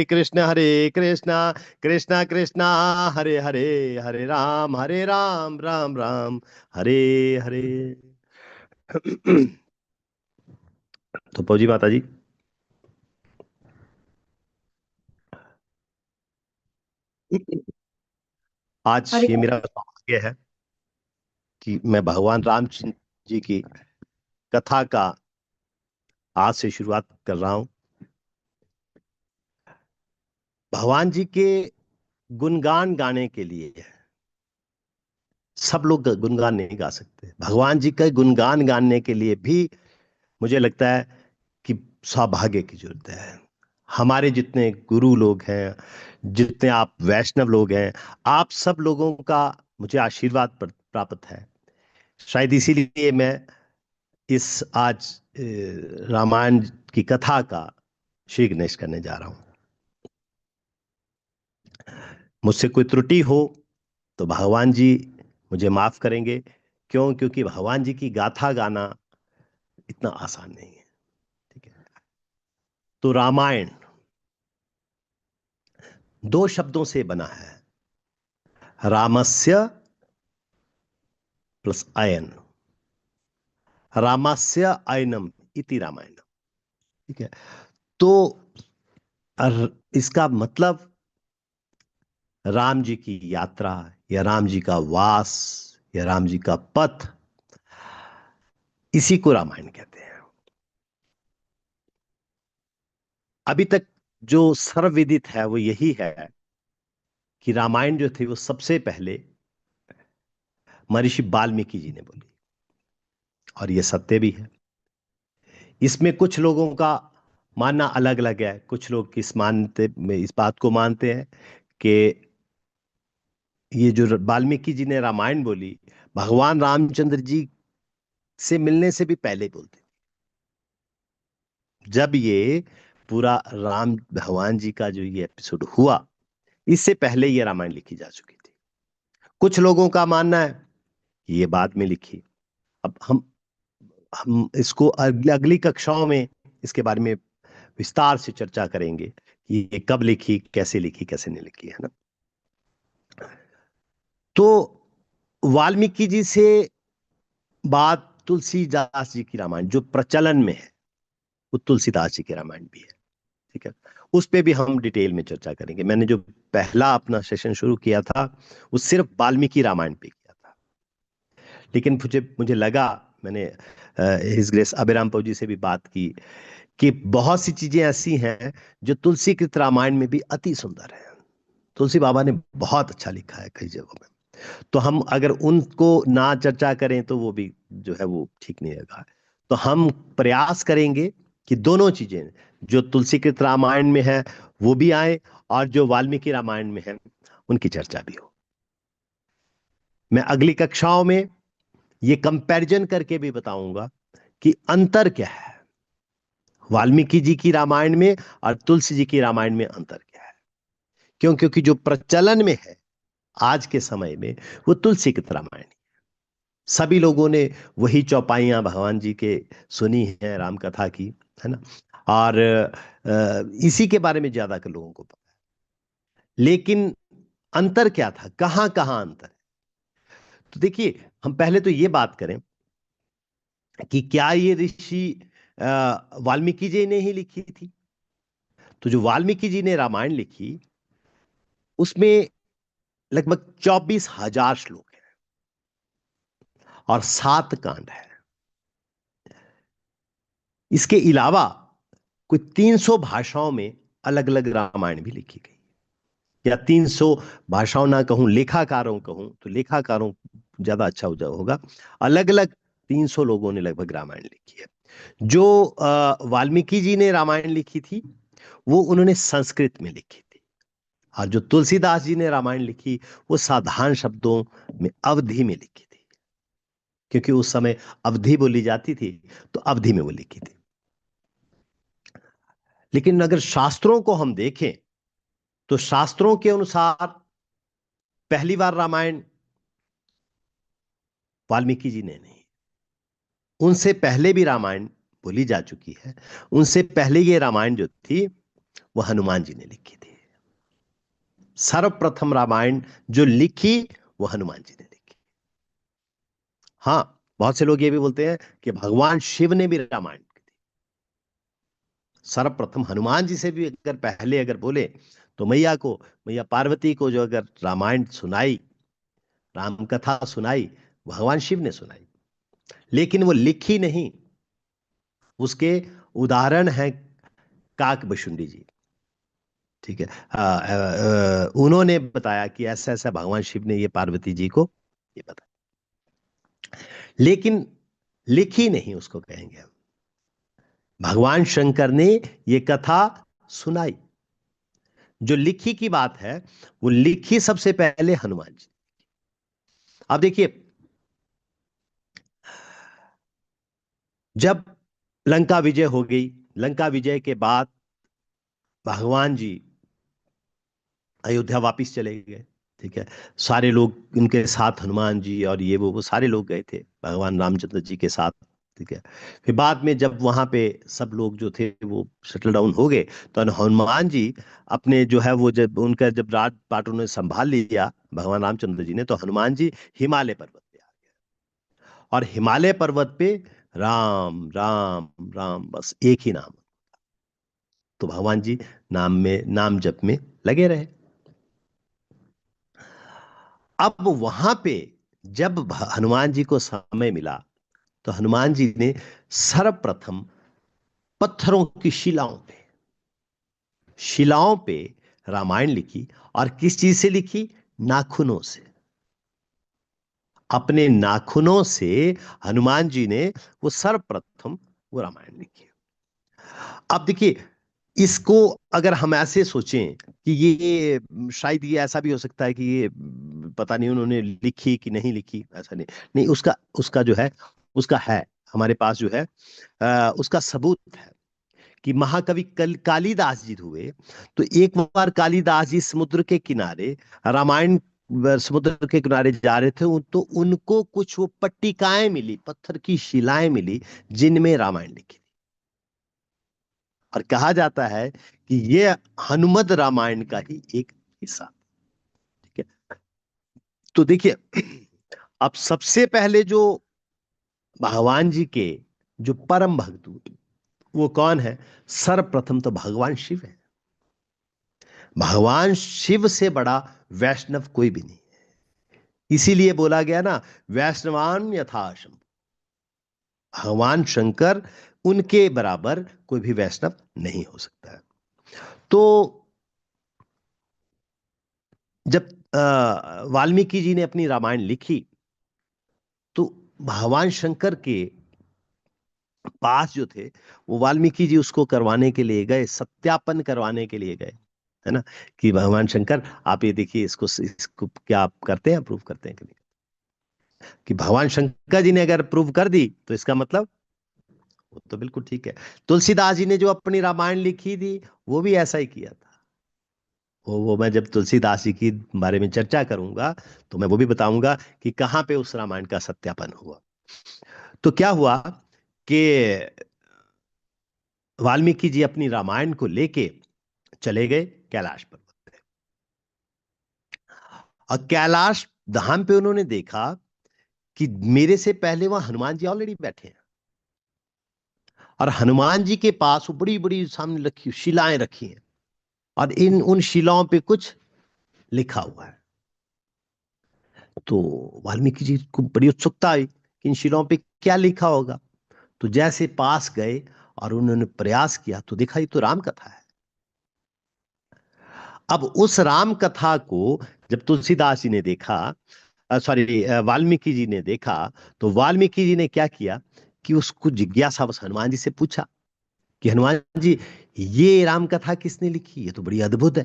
हरे कृष्णा कृष्णा कृष्णा हरे हरे, हरे राम राम राम हरे हरे। तो फौजी माता जी, आज हरे ये कृष्ण। मेरा सौभाग्य है कि मैं भगवान रामचंद्र जी की कथा का आज से शुरुआत कर रहा हूं। भगवान जी के गुणगान गाने के लिए सब लोग गुणगान नहीं गा सकते। भगवान जी का गुणगान गाने के लिए भी मुझे लगता है कि सौभाग्य की जरूरत है। हमारे जितने गुरु लोग हैं, जितने आप वैष्णव लोग हैं, आप सब लोगों का मुझे आशीर्वाद प्राप्त है। शायद इसीलिए मैं इस आज रामायण की कथा का श्री गणेश करने जा रहा हूं। मुझसे कोई त्रुटि हो तो भगवान जी मुझे माफ करेंगे। क्यों? क्योंकि भगवान जी की गाथा गाना इतना आसान नहीं है। ठीक है। तो रामायण दो शब्दों से बना है, रामस्य प्लस अयन। रामस्य अयनम इति रामायण। ठीक है। तो इसका मतलब राम जी की यात्रा या राम जी का वास या राम जी का पथ, इसी को रामायण कहते हैं। अभी तक जो सर्वविदित है वो यही है कि रामायण जो थे वो सबसे पहले महर्षि वाल्मीकि जी ने बोली, और ये सत्य भी है। इसमें कुछ लोगों का मानना अलग अलग है। कुछ लोग इस बात को मानते हैं कि ये जो वाल्मीकि जी ने रामायण बोली, भगवान रामचंद्र जी से मिलने से भी पहले बोलते। जब ये पूरा राम भगवान जी का जो ये एपिसोड हुआ, इससे पहले ये रामायण लिखी जा चुकी थी। कुछ लोगों का मानना है कि ये बाद में लिखी। अब हम इसको अगली कक्षाओं में इसके बारे में विस्तार से चर्चा करेंगे कि ये कब लिखी, कैसे लिखी, कैसे नहीं लिखी, है ना। तो वाल्मीकि जी से बाद तुलसीदास जी की रामायण जो प्रचलन में है, वो तुलसीदास जी की रामायण भी है। ठीक है। उस पे भी हम डिटेल में चर्चा करेंगे। मैंने जो पहला अपना सेशन शुरू किया था वो सिर्फ वाल्मीकि रामायण पे किया था, लेकिन मुझे मुझे लगा, मैंने हिज ग्रेस अभिराम पौ जी से भी बात की कि बहुत सी चीजें ऐसी हैं जो तुलसी कृत रामायण में भी अति सुंदर है। तुलसी बाबा ने बहुत अच्छा लिखा है कई जगहों में। तो हम अगर उनको ना चर्चा करें तो वो भी जो है वो ठीक नहीं रहेगा। तो हम प्रयास करेंगे कि दोनों चीजें जो तुलसीकृत रामायण में है वो भी आए, और जो वाल्मीकि रामायण में है उनकी चर्चा भी हो। मैं अगली कक्षाओं में ये कंपैरिजन करके भी बताऊंगा कि अंतर क्या है वाल्मीकि जी की रामायण में और तुलसी जी की रामायण में, अंतर क्या है। क्यों? क्योंकि जो प्रचलन में है आज के समय में वो तुलसी कृत रामायण। सभी लोगों ने वही चौपाइयां भगवान जी के सुनी है राम कथा की, है ना। और इसी के बारे में ज्यादा के लोगों को पता है। लेकिन अंतर क्या था, कहां कहां अंतर है? तो देखिए, हम पहले तो ये बात करें कि क्या ये ऋषि वाल्मीकि जी ने ही लिखी थी? तो जो वाल्मीकि जी ने रामायण लिखी उसमें लगभग 24,000 श्लोक हैं और 7 कांड है। इसके अलावा कोई 300 भाषाओं में अलग अलग रामायण भी लिखी गई, या 300 भाषाओं ना कहूं, लेखाकारों कहूं तो लेखाकारों ज्यादा अच्छा होगा। अलग अलग 300 लोगों ने लगभग रामायण लिखी है। जो वाल्मीकि जी ने रामायण लिखी थी वो उन्होंने संस्कृत में लिखी थी, और जो तुलसीदास जी ने रामायण लिखी वो साधारण शब्दों में अवधि में लिखी थी, क्योंकि उस समय अवधि बोली जाती थी, तो अवधि में वो लिखी थी। लेकिन अगर शास्त्रों को हम देखें तो शास्त्रों के अनुसार पहली बार रामायण वाल्मीकि जी ने नहीं, उनसे पहले भी रामायण बोली जा चुकी है। उनसे पहले ये रामायण जो थी वो हनुमान जी ने लिखी थी। सर्वप्रथम रामायण जो लिखी वो हनुमान जी ने लिखी। हाँ, बहुत से लोग ये भी बोलते हैं कि भगवान शिव ने भी रामायण लिखी थी। सर्वप्रथम हनुमान जी से भी अगर पहले अगर बोले तो मैया पार्वती को जो अगर रामायण सुनाई, राम कथा सुनाई, भगवान शिव ने सुनाई, लेकिन वो लिखी नहीं। उसके उदाहरण हैं काक बशुंडी जी। ठीक है। उन्होंने बताया कि ऐसा ऐसा भगवान शिव ने ये पार्वती जी को ये बताया, लेकिन लिखी नहीं उसको कहेंगे हम। भगवान शंकर ने ये कथा सुनाई। जो लिखी की बात है वो लिखी सबसे पहले हनुमान जी। अब देखिए, जब लंका विजय हो गई, लंका विजय के बाद भगवान जी अयोध्या वापिस चले गए। ठीक है। सारे लोग उनके साथ, हनुमान जी और ये वो सारे लोग गए थे भगवान रामचंद्र जी के साथ। ठीक है। फिर बाद में जब वहां पे सब लोग जो थे वो सेटल डाउन हो गए, तो हनुमान जी अपने जो है वो जब उनका जब राज पाट उन्होंने संभाल लिया भगवान रामचंद्र जी ने, तो हनुमान जी हिमालय पर्वत पे आ गए। और हिमालय पर्वत पे राम राम राम बस एक ही नाम। तो भगवान जी नाम जप में लगे रहे। अब वहां पे जब हनुमान जी को समय मिला, तो हनुमान जी ने सर्वप्रथम पत्थरों की शिलाओं पे रामायण लिखी। और किस चीज से लिखी? नाखूनों से। अपने नाखूनों से हनुमान जी ने वो सर्वप्रथम वो रामायण लिखी। अब देखिए, इसको अगर हम ऐसे सोचें कि ये शायद ये ऐसा भी हो सकता है कि ये पता नहीं उन्होंने लिखी कि नहीं लिखी, ऐसा नहीं। नहीं, उसका उसका जो है उसका है हमारे पास जो है उसका सबूत है कि महाकवि कालिदास जी हुए। तो एक बार कालिदास जी समुद्र के किनारे रामायण समुद्र के किनारे जा रहे थे, तो उनको कुछ वो पट्टिकाएं मिली, पत्थर की शिलाएं मिली, जिनमें रामायण लिखी। और कहा जाता है कि ये हनुमद रामायण का ही एक हिस्सा। ठीक है। तो देखिए, अब सबसे पहले जो भगवान जी के जो परम भक्त वो कौन है? सर्वप्रथम तो भगवान शिव है। भगवान शिव से बड़ा वैष्णव कोई भी नहीं। इसीलिए बोला गया ना, वैष्णवान यथाशम। भगवान शंकर, उनके बराबर कोई भी वैष्णव नहीं हो सकता है। तो जब वाल्मीकि जी ने अपनी रामायण लिखी, तो भगवान शंकर के पास जो थे, वो वाल्मीकि जी उसको करवाने के लिए गए, सत्यापन करवाने के लिए गए, है ना, कि भगवान शंकर आप ये देखिए, इसको क्या आप करते हैं, अप्रूव करते हैं कि नहीं। कि भगवान शंकर जी ने अगर अप्रूव कर दी तो इसका मतलब वो तो बिल्कुल ठीक है। तुलसीदास जी ने जो अपनी रामायण लिखी थी, वो भी ऐसा ही किया था। वो मैं जब तुलसीदास जी की बारे में चर्चा करूंगा तो मैं वो भी बताऊंगा कि कहां पे उस रामायण का सत्यापन हुआ। तो क्या हुआ कि वाल्मीकि जी अपनी रामायण को लेके चले गए कैलाश पर्वत पे। और कैलाश धाम पे उन्होंने देखा कि मेरे से पहले वहां हनुमान जी ऑलरेडी बैठे हैं। और हनुमान जी के पास वो बड़ी बड़ी सामने रखी शिलाएं रखी हैं, और इन उन शिलाओं पे कुछ लिखा हुआ है। तो वाल्मीकि जी को बड़ी उत्सुकता आई कि इन शिलाओं पे क्या लिखा होगा। तो जैसे पास गए और उन्होंने प्रयास किया, तो देखा ये तो राम कथा है। अब उस राम कथा को जब तुलसीदास जी ने देखा, सॉरी वाल्मीकि जी ने देखा, तो वाल्मीकि जी ने क्या किया कि उसको जिज्ञासा बस हनुमान जी से पूछा कि हनुमान जी, ये राम कथा किसने लिखी? ये तो बड़ी अद्भुत है।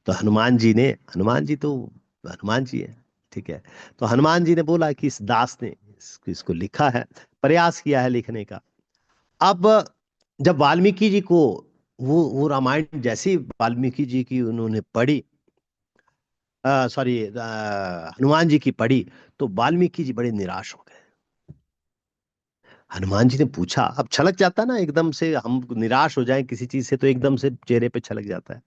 तो हनुमान जी तो हनुमान जी है। ठीक है। तो हनुमान जी ने बोला कि इस दास ने इसको लिखा है, प्रयास किया है लिखने का। अब जब वाल्मीकि जी को वो रामायण जैसे ही वाल्मीकि जी की उन्होंने पढ़ी, सॉरी हनुमान जी की पढ़ी, तो वाल्मीकि जी बड़े निराश हो गए। हनुमान जी ने पूछा, अब छलक जाता ना एकदम से, हम निराश हो जाएं किसी चीज से तो एकदम से चेहरे पे छलक जाता है।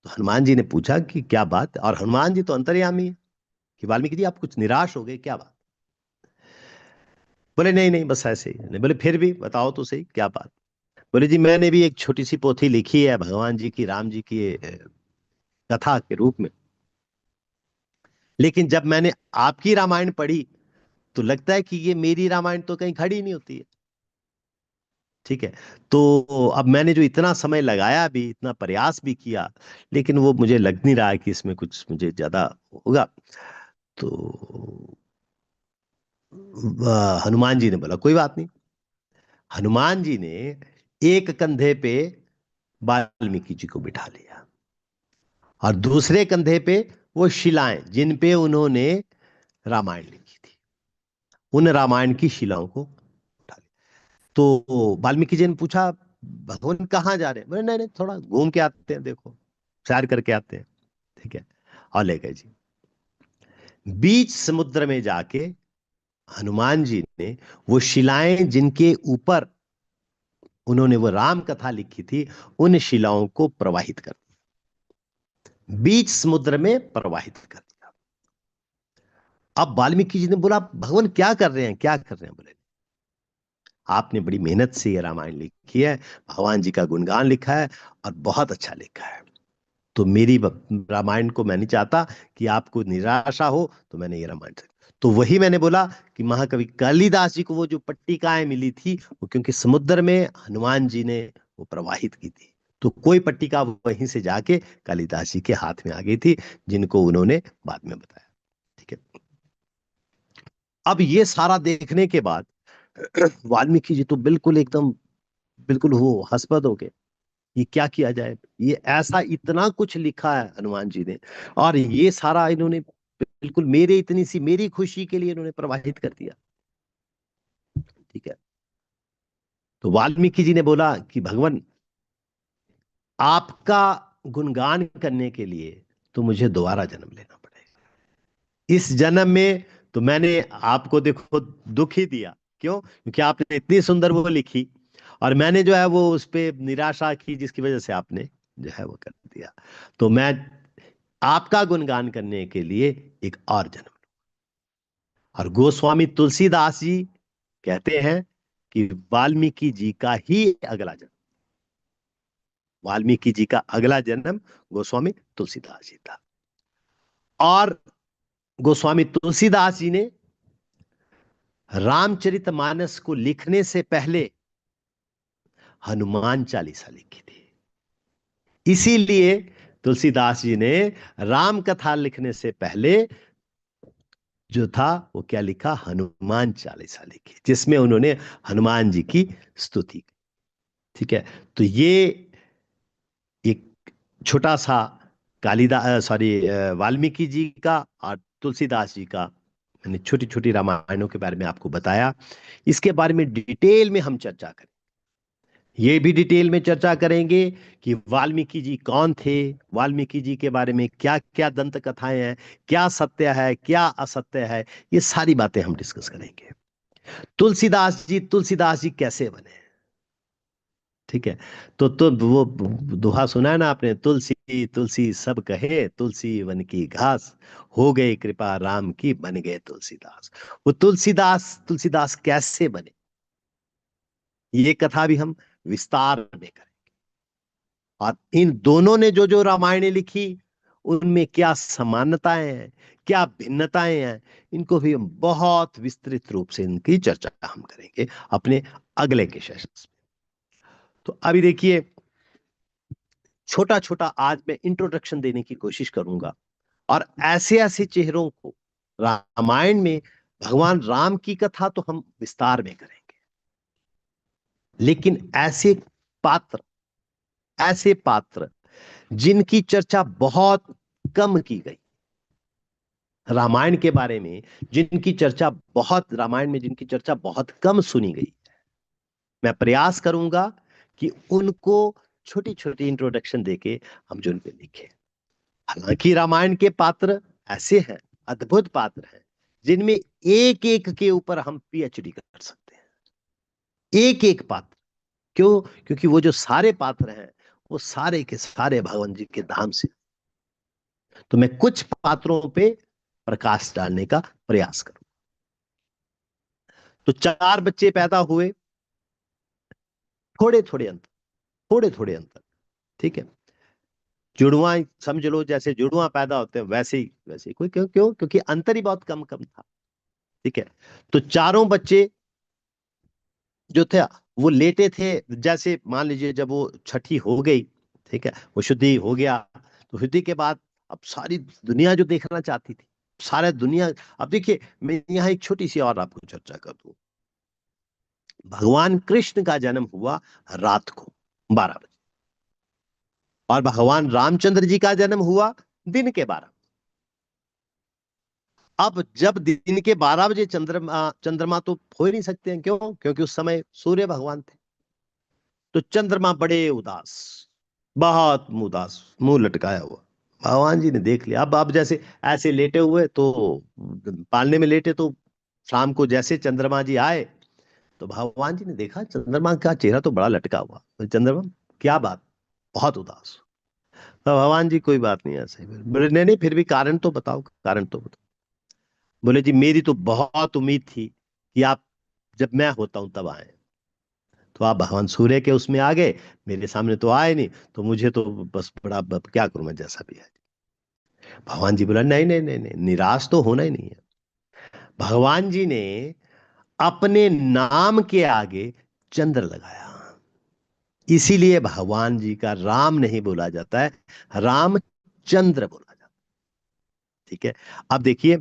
तो हनुमान जी ने पूछा कि क्या बात, और हनुमान जी तो अंतर्यामी है, कि वाल्मीकि जी आप कुछ निराश हो गए, क्या बात? बोले नहीं नहीं, बस ऐसे ही। नहीं, बोले फिर भी बताओ तो सही क्या बात। बोले जी मैंने भी एक छोटी सी पोथी लिखी है भगवान जी की, राम जी की कथा के रूप में, लेकिन जब मैंने आपकी रामायण पढ़ी तो लगता है कि ये मेरी रामायण तो कहीं खड़ी नहीं होती है। ठीक है। तो अब मैंने जो इतना समय लगाया भी, इतना प्रयास भी किया, लेकिन वो मुझे लग नहीं रहा है कि इसमें कुछ मुझे ज्यादा होगा। तो हनुमान जी ने बोला कोई बात नहीं। हनुमान जी ने एक कंधे पे वाल्मीकि जी को बिठा लिया, और दूसरे कंधे पे वो शिलाएं जिन पे उन्होंने रामायण लिखी थी, उन रामायण की शिलाओं को उठा लिया। तो वाल्मीकि जी ने पूछा भगवान कहाँ जा रहे हैं? बोले नहीं नहीं, थोड़ा घूम के आते हैं, देखो सैर करके आते हैं। ठीक है। और ले गए जी। बीच समुद्र में जाके हनुमान जी ने वो शिलाएं जिनके ऊपर उन्होंने वो राम कथा लिखी थी, उन शिलाओं को प्रवाहित कर दिया, बीच समुद्र में प्रवाहित कर दिया। अब वाल्मीकि जी ने बोला भगवान क्या कर रहे हैं, क्या कर रहे हैं? बोले आपने बड़ी मेहनत से ये रामायण लिखी है, भगवान जी का गुणगान लिखा है, और बहुत अच्छा लिखा है। तो मेरी रामायण को मैं नहीं चाहता कि आपको निराशा हो, तो मैंने ये रामायण तो वही मैंने बोला कि महाकवि कालिदास जी को वो जो पट्टिकाएं मिली थी, वो क्योंकि समुद्र में हनुमान जी ने वो प्रवाहित की थी, तो कोई पट्टिका वहीं से जाके कालिदास जी के हाथ में आ गई थी, जिनको उन्होंने बाद में बताया। ठीक है। अब ये सारा देखने के बाद वाल्मीकि जी तो बिल्कुल एकदम, बिल्कुल वो हसपद हो गए। ये क्या किया जाए, ये ऐसा इतना कुछ लिखा है हनुमान जी ने, और ये सारा इन्होंने बिल्कुल मेरे इतनी सी मेरी खुशी के लिए इन्होंने प्रवाहित कर दिया। ठीक है। तो वाल्मीकि जी ने बोला कि भगवान आपका गुणगान करने के लिए तो मुझे दोबारा जन्म लेना पड़ेगा। इस जन्म में तो मैंने आपको देखो दुख ही दिया, क्यों? क्योंकि आपने इतनी सुंदर वो लिखी, और मैंने जो है वो उस पे निराशा की, जिसकी वजह से आपने जो है वो कर दिया। तो मैं आपका गुणगान करने के लिए एक और जन्म। और गोस्वामी तुलसीदास जी कहते हैं कि वाल्मीकि जी का ही अगला जन्म, वाल्मीकि जी का अगला जन्म गोस्वामी तुलसीदास जी था। और गोस्वामी तुलसीदास जी ने रामचरितमानस को लिखने से पहले हनुमान चालीसा लिखी थी। इसीलिए तुलसीदास जी ने राम कथा लिखने से पहले जो था वो क्या लिखा, हनुमान चालीसा लिखी, जिसमें उन्होंने हनुमान जी की स्तुति की। ठीक है। तो ये एक छोटा सा कालिदास सॉरी वाल्मीकि जी का और तुलसीदास जी का मैंने छोटी छोटी रामायणों के बारे में आपको बताया। इसके बारे में डिटेल में हम चर्चा करें, ये भी डिटेल में चर्चा करेंगे कि वाल्मीकि जी कौन थे, वाल्मीकि जी के बारे में क्या क्या दंत कथाएं हैं, क्या सत्य है क्या असत्य है, ये सारी बातें हम डिस्कस करेंगे। तुलसीदास जी कैसे बने? ठीक है। तो वो दोहा सुना है ना आपने, तुलसी तुलसी सब कहे, तुलसी वन की घास, हो गई कृपा राम की बन गए तुलसीदास। वो तुलसीदास कैसे बने, ये कथा भी हम विस्तार में करें। और इन दोनों ने जो जो रामायण लिखी, उनमें क्या समानताएं हैं, क्या भिन्नताएं हैं, इनको भी हम बहुत विस्तृत रूप से इनकी चर्चा हम करेंगे अपने अगले के सेशंस में। तो अभी देखिए, छोटा छोटा आज मैं इंट्रोडक्शन देने की कोशिश करूंगा, और ऐसे ऐसे चेहरों को रामायण में, भगवान राम की कथा तो हम विस्तार में करेंगे, लेकिन पात्र ऐसे पात्र जिनकी चर्चा बहुत कम की गई, रामायण के बारे में जिनकी चर्चा बहुत, रामायण में जिनकी चर्चा बहुत कम सुनी गई, मैं प्रयास करूंगा कि उनको छोटी छोटी इंट्रोडक्शन देके हम जो उनपे लिखे। हालांकि रामायण के पात्र ऐसे हैं, अद्भुत पात्र हैं, जिनमें एक एक के ऊपर हम पीएचडी कर सकते हैं। एक एक पात्र। क्यों? क्योंकि वो जो सारे पात्र हैं वो सारे के सारे भगवान जी के धाम से। तो मैं कुछ पात्रों पे प्रकाश डालने का प्रयास करूं। तो चार बच्चे पैदा हुए, थोड़े थोड़े अंतर, थोड़े थोड़े अंतर, ठीक है। जुड़वा समझ लो, जैसे जुड़वा पैदा होते हैं वैसे ही कोई, क्यों क्यों क्योंकि अंतर ही बहुत कम कम था, ठीक है। तो चारों बच्चे जो थे वो लेटे थे। जैसे मान लीजिए जब वो छठी हो गई, ठीक है, वो शुद्धि हो गया, तो शुद्धि के बाद अब सारी दुनिया जो देखना चाहती थी, सारा दुनिया। अब देखिए, मैं यहाँ एक छोटी सी और आपको चर्चा कर दूं। भगवान कृष्ण का जन्म हुआ रात को 12 बजे, और भगवान रामचंद्र जी का जन्म हुआ दिन के 12। अब जब दिन के 12 बजे चंद्रमा चंद्रमा तो हो ही नहीं सकते हैं, क्यों? क्योंकि उस समय सूर्य भगवान थे। तो चंद्रमा बड़े उदास, बहुत उदास, मुंह लटकाया हुआ। भगवान जी ने देख लिया। अब जैसे ऐसे लेटे हुए, तो पालने में लेटे, तो शाम को जैसे चंद्रमा जी आए, तो भगवान जी ने देखा चंद्रमा का चेहरा तो बड़ा लटका हुआ। तो चंद्रमा, क्या बात? बहुत उदास। तो भगवान जी, कोई बात नहीं, ऐसे ही बोले, नहीं नहीं, फिर भी कारण तो बताओ, कारण तो बताओ। बोले जी, मेरी तो बहुत उम्मीद थी कि आप, जब मैं होता हूं तब आए। तो आप भगवान सूर्य के उसमें आ गए, मेरे सामने तो आए नहीं, तो मुझे तो बस बड़ा क्या करूं मैं, जैसा भी है। भगवान जी बोला, नहीं नहीं नहीं नहीं, निराश तो होना ही नहीं है। भगवान जी ने अपने नाम के आगे चंद्र लगाया, इसीलिए भगवान जी का राम नहीं बोला जाता है, रामचंद्र बोला जाता है, ठीक है। अब देखिए,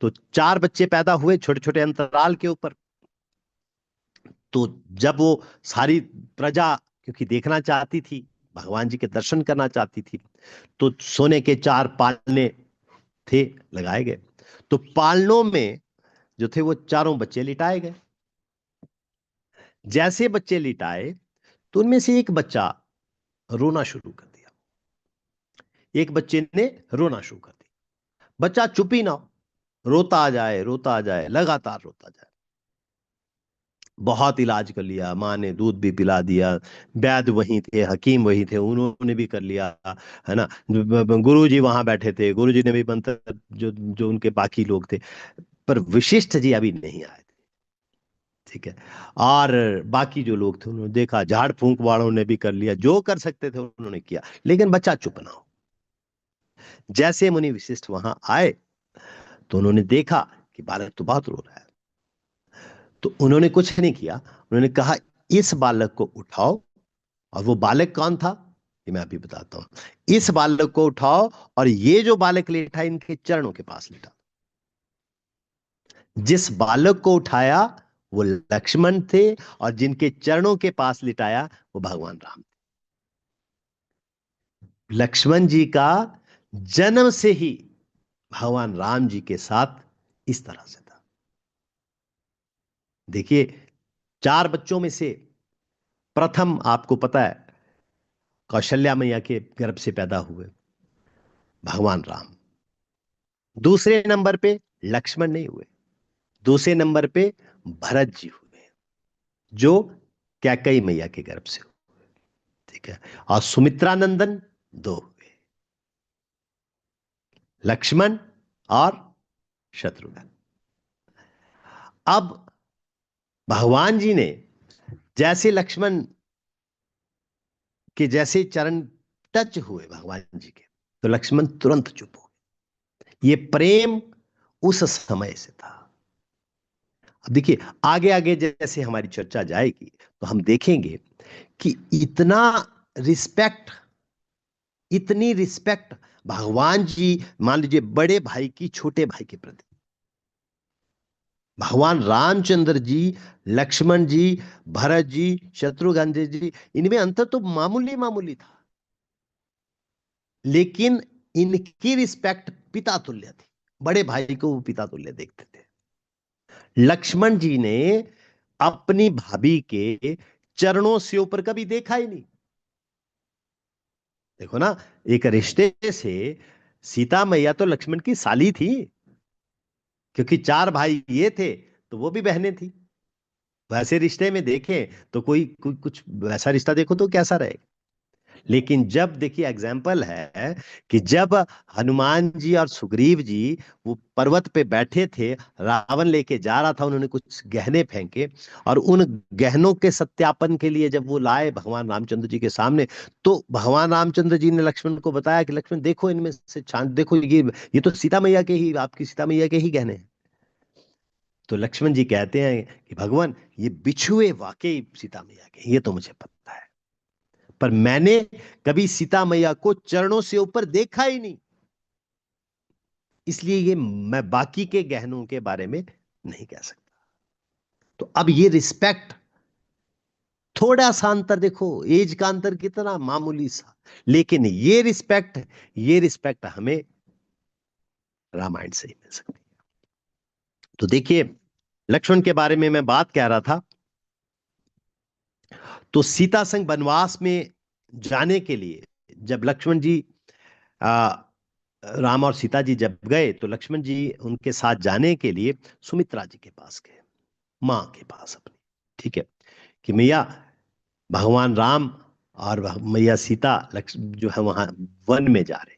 तो चार बच्चे पैदा हुए छोटे छोटे अंतराल के ऊपर। तो जब वो सारी प्रजा, क्योंकि देखना चाहती थी, भगवान जी के दर्शन करना चाहती थी, तो सोने के चार पालने थे, लगाए गए। तो पालनों में जो थे वो चारों बच्चे लिटाए गए। जैसे बच्चे लिटाए, तो उनमें से एक बच्चा रोना शुरू कर दिया। एक बच्चे ने रोना शुरू कर दिया। बच्चा चुप ही ना हो, रोता आ जाए, लगातार रोता जाए। बहुत इलाज कर लिया, माँ ने दूध भी पिला दिया, वैद्य वहीं थे, हकीम वहीं थे, उन्होंने भी कर लिया, है ना। गुरु जी वहां बैठे थे, गुरु जी ने भी मंत्र, जो जो उनके बाकी लोग थे, पर विशिष्ट जी अभी नहीं आए थे, ठीक है। और बाकी जो लोग थे उन्होंने देखा, झाड़ फूंक वालों ने भी कर लिया, जो कर सकते थे उन्होंने किया, लेकिन बच्चा चुप ना हो। जैसे मुनि विशिष्ट वहां आए, तो उन्होंने देखा कि बालक तो बहुत रो रहा है। तो उन्होंने कुछ नहीं किया, उन्होंने कहा, इस बालक को उठाओ। और वो बालक कौन था, ये मैं अभी बताता हूं। इस बालक को उठाओ, और ये जो बालक लेटा इनके चरणों के पास लेटा। जिस बालक को उठाया वो लक्ष्मण थे, और जिनके चरणों के पास लिटाया वो भगवान राम थे। लक्ष्मण जी का जन्म से ही भगवान राम जी के साथ इस तरह से था। देखिए, चार बच्चों में से प्रथम, आपको पता है, कौशल्या मैया के गर्भ से पैदा हुए भगवान राम। दूसरे नंबर पे लक्ष्मण नहीं हुए, दूसरे नंबर पे भरत जी हुए, जो कैकई मैया के गर्भ से हुए, ठीक है। और सुमित्रा नंदन दो हुए, लक्ष्मण और शत्रुघ्न। अब भगवान जी ने जैसे लक्ष्मण के जैसे चरण टच हुए भगवान जी के, तो लक्ष्मण तुरंत चुप हो गए। ये प्रेम उस समय से था। अब देखिए, आगे आगे जैसे हमारी चर्चा जाएगी, तो हम देखेंगे कि रिस्पेक्ट इतनी रिस्पेक्ट भगवान जी, मान लीजिए, बड़े भाई की छोटे भाई के प्रति। भगवान रामचंद्र जी, लक्ष्मण जी, भरत जी, शत्रुघ्न जी, इनमें अंतर तो मामूली मामूली था, लेकिन इनकी रिस्पेक्ट पिता तुल्य थी। बड़े भाई को वो पिता तुल्य देखते थे। लक्ष्मण जी ने अपनी भाभी के चरणों से ऊपर कभी देखा ही नहीं। देखो ना, एक रिश्ते से सीता मैया तो लक्ष्मण की साली थी, क्योंकि चार भाई ये थे, तो वो भी बहनें थी। वैसे रिश्ते में देखें तो कोई कुछ वैसा रिश्ता देखो तो कैसा रहेगा। लेकिन जब देखिए एग्जाम्पल है कि जब हनुमान जी और सुग्रीव जी वो पर्वत पे बैठे थे, रावण लेके जा रहा था, उन्होंने कुछ गहने फेंके, और उन गहनों के सत्यापन के लिए जब वो लाए भगवान रामचंद्र जी के सामने, तो भगवान रामचंद्र जी ने लक्ष्मण को बताया कि लक्ष्मण देखो, इनमें से छान देखो, ये तो सीता मैया के ही, आपकी सीता मैया के ही गहने हैं। तो लक्ष्मण जी कहते हैं कि भगवान, ये बिछुए वाकई सीता मैया के, ये तो मुझे पता है, पर मैंने कभी सीता मैया को चरणों से ऊपर देखा ही नहीं, इसलिए ये मैं बाकी के गहनों के बारे में नहीं कह सकता। तो अब ये रिस्पेक्ट, थोड़ा सा अंतर देखो, एज का अंतर कितना मामूली सा, लेकिन ये रिस्पेक्ट हमें रामायण से ही मिल सकती है। तो देखिए, लक्ष्मण के बारे में मैं बात कह रहा था, तो सीता संग वनवास में जाने के लिए जब लक्ष्मण जी आ, राम और सीता जी जब गए, तो लक्ष्मण जी उनके साथ जाने के लिए सुमित्रा जी के पास गए, मां के पास अपनी, ठीक है, कि मैया, भगवान राम और मैया सीता जो है वहां वन में जा रहे,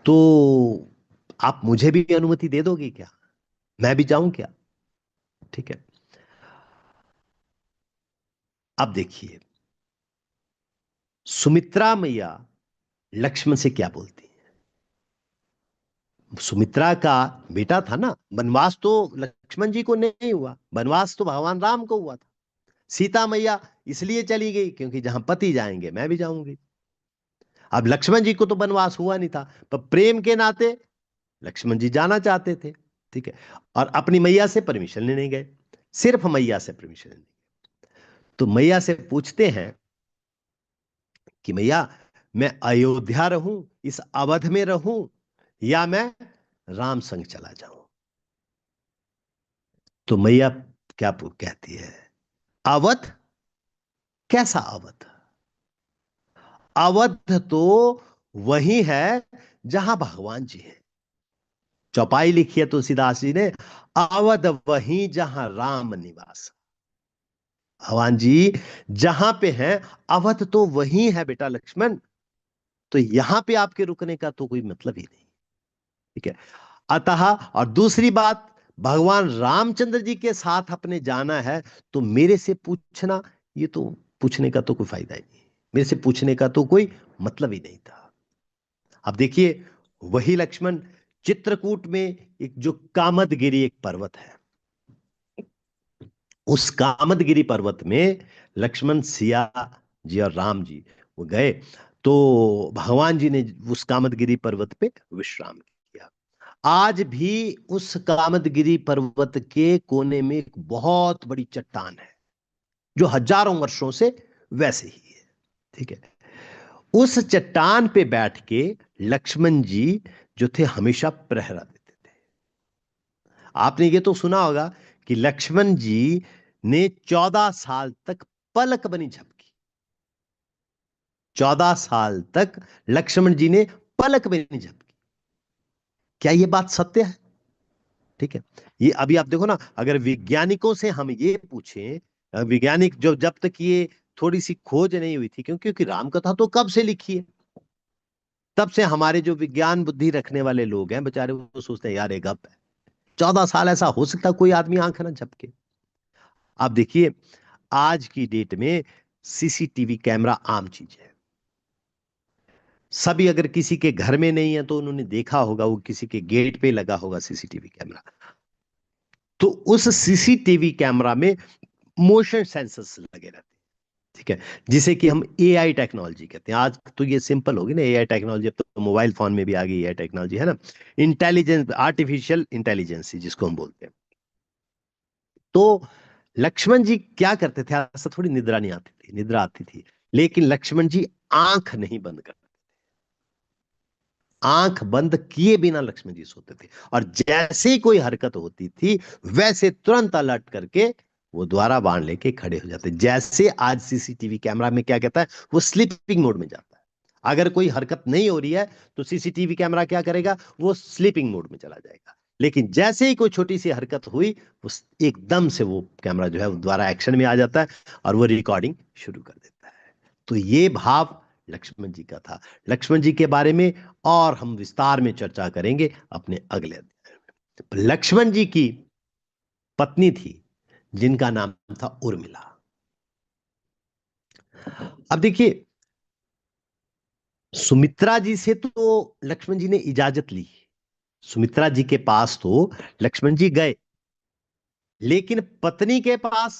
तो आप मुझे भी अनुमति दे दोगे क्या, मैं भी जाऊं क्या? ठीक है। अब देखिए, सुमित्रा मैया लक्ष्मण से क्या बोलती है। सुमित्रा का बेटा था ना, वनवास तो लक्ष्मण जी को नहीं हुआ, वनवास तो भगवान राम को हुआ था। सीता मैया इसलिए चली गई क्योंकि जहां पति जाएंगे मैं भी जाऊंगी। अब लक्ष्मण जी को तो वनवास हुआ नहीं था, पर प्रेम के नाते लक्ष्मण जी जाना चाहते थे, ठीक है, और अपनी मैया से परमिशन लेने गए, सिर्फ मैया से परमिशन लेने। तो मैया से पूछते हैं कि मैया, मैं अयोध्या रहूं, इस अवध में रहूं, या मैं राम संग चला जाऊं? तो मैया क्या कहती है, अवध? कैसा अवध? अवध तो वही है जहां भगवान जी है। चौपाई लिखी है तुलसीदास जी ने, अवध वही जहां राम निवास। भगवान जी जहां पे हैं, अवध तो वही है बेटा लक्ष्मण, तो यहां पे आपके रुकने का तो कोई मतलब ही नहीं, ठीक है। अतः, और दूसरी बात, भगवान रामचंद्र जी के साथ अपने जाना है, तो मेरे से पूछना, ये तो पूछने का तो कोई फायदा ही नहीं, मेरे से पूछने का तो कोई मतलब ही नहीं था। अब देखिए, वही लक्ष्मण चित्रकूट में एक जो कामदगिरी एक पर्वत है, उस कामदगिरी पर्वत में लक्ष्मण, सिया जी और राम जी वो गए, तो भगवान जी ने उस कामदगिरी पर्वत पे विश्राम किया। आज भी उस कामदगिरी पर्वत के कोने में एक बहुत बड़ी चट्टान है, जो हजारों वर्षों से वैसे ही है, ठीक है। उस चट्टान पे बैठ के लक्ष्मण जी जो थे हमेशा प्रहरा देते थे। आपने ये तो सुना होगा कि लक्ष्मण जी ने 14 साल तक पलक बनी झपकी। 14 साल तक लक्ष्मण जी ने पलक बनी झपकी। क्या ये बात सत्य है? ठीक है। ये अभी आप देखो ना, अगर वैज्ञानिकों से हम ये पूछें, वैज्ञानिक जो जब तक ये थोड़ी सी खोज नहीं हुई थी, क्योंकि राम कथा तो कब से लिखी है, तब से हमारे जो विज्ञान बुद्धि रखने वाले लोग हैं बेचारे, वो सोचते हैं यार ये गप है, 14 साल ऐसा हो सकता है कोई आदमी आंख ना झपके? आप देखिए, आज की डेट में सीसीटीवी कैमरा आम चीज है। सभी, अगर किसी के घर में नहीं है तो उन्होंने देखा होगा, वो किसी के गेट पे लगा होगा सीसीटीवी कैमरा। तो उस सीसीटीवी कैमरा में मोशन सेंसर्स लगे रहते हैं, ठीक है, जिसे कि हम एआई टेक्नोलॉजी कहते हैं। आज तो ये सिंपल होगी ना एआई टेक्नोलॉजी, अब तो मोबाइल फोन में भी आ गई एआई टेक्नोलॉजी, है ना, इंटेलिजेंस, आर्टिफिशियल इंटेलिजेंस जिसको हम बोलते हैं। तो लक्ष्मण जी क्या करते थे, ऐसा थोड़ी निद्रा नहीं आती थी, निद्रा आती थी, लेकिन लक्ष्मण जी आंख नहीं बंद करते, आंख बंद किए बिना लक्ष्मण जी सोते थे, और जैसे ही कोई हरकत होती थी वैसे तुरंत अलर्ट करके वो द्वारा बाण लेके खड़े हो जाते, जैसे आज सीसीटीवी कैमरा में क्या कहता है, वो स्लीपिंग मोड में जाता है। अगर कोई हरकत नहीं हो रही है तो सीसीटीवी कैमरा क्या करेगा, वो स्लीपिंग मोड में चला जाएगा। लेकिन जैसे ही कोई छोटी सी हरकत हुई, उस एकदम से वो कैमरा जो है वो दोबारा एक्शन में आ जाता है और वो रिकॉर्डिंग शुरू कर देता है। तो ये भाव लक्ष्मण जी का था। लक्ष्मण जी के बारे में और हम विस्तार में चर्चा करेंगे अपने अगले अध्याय में। लक्ष्मण जी की पत्नी थी जिनका नाम था उर्मिला। अब देखिए, सुमित्रा जी से तो लक्ष्मण जी ने इजाजत ली, सुमित्रा जी के पास तो लक्ष्मण जी गए, लेकिन पत्नी के पास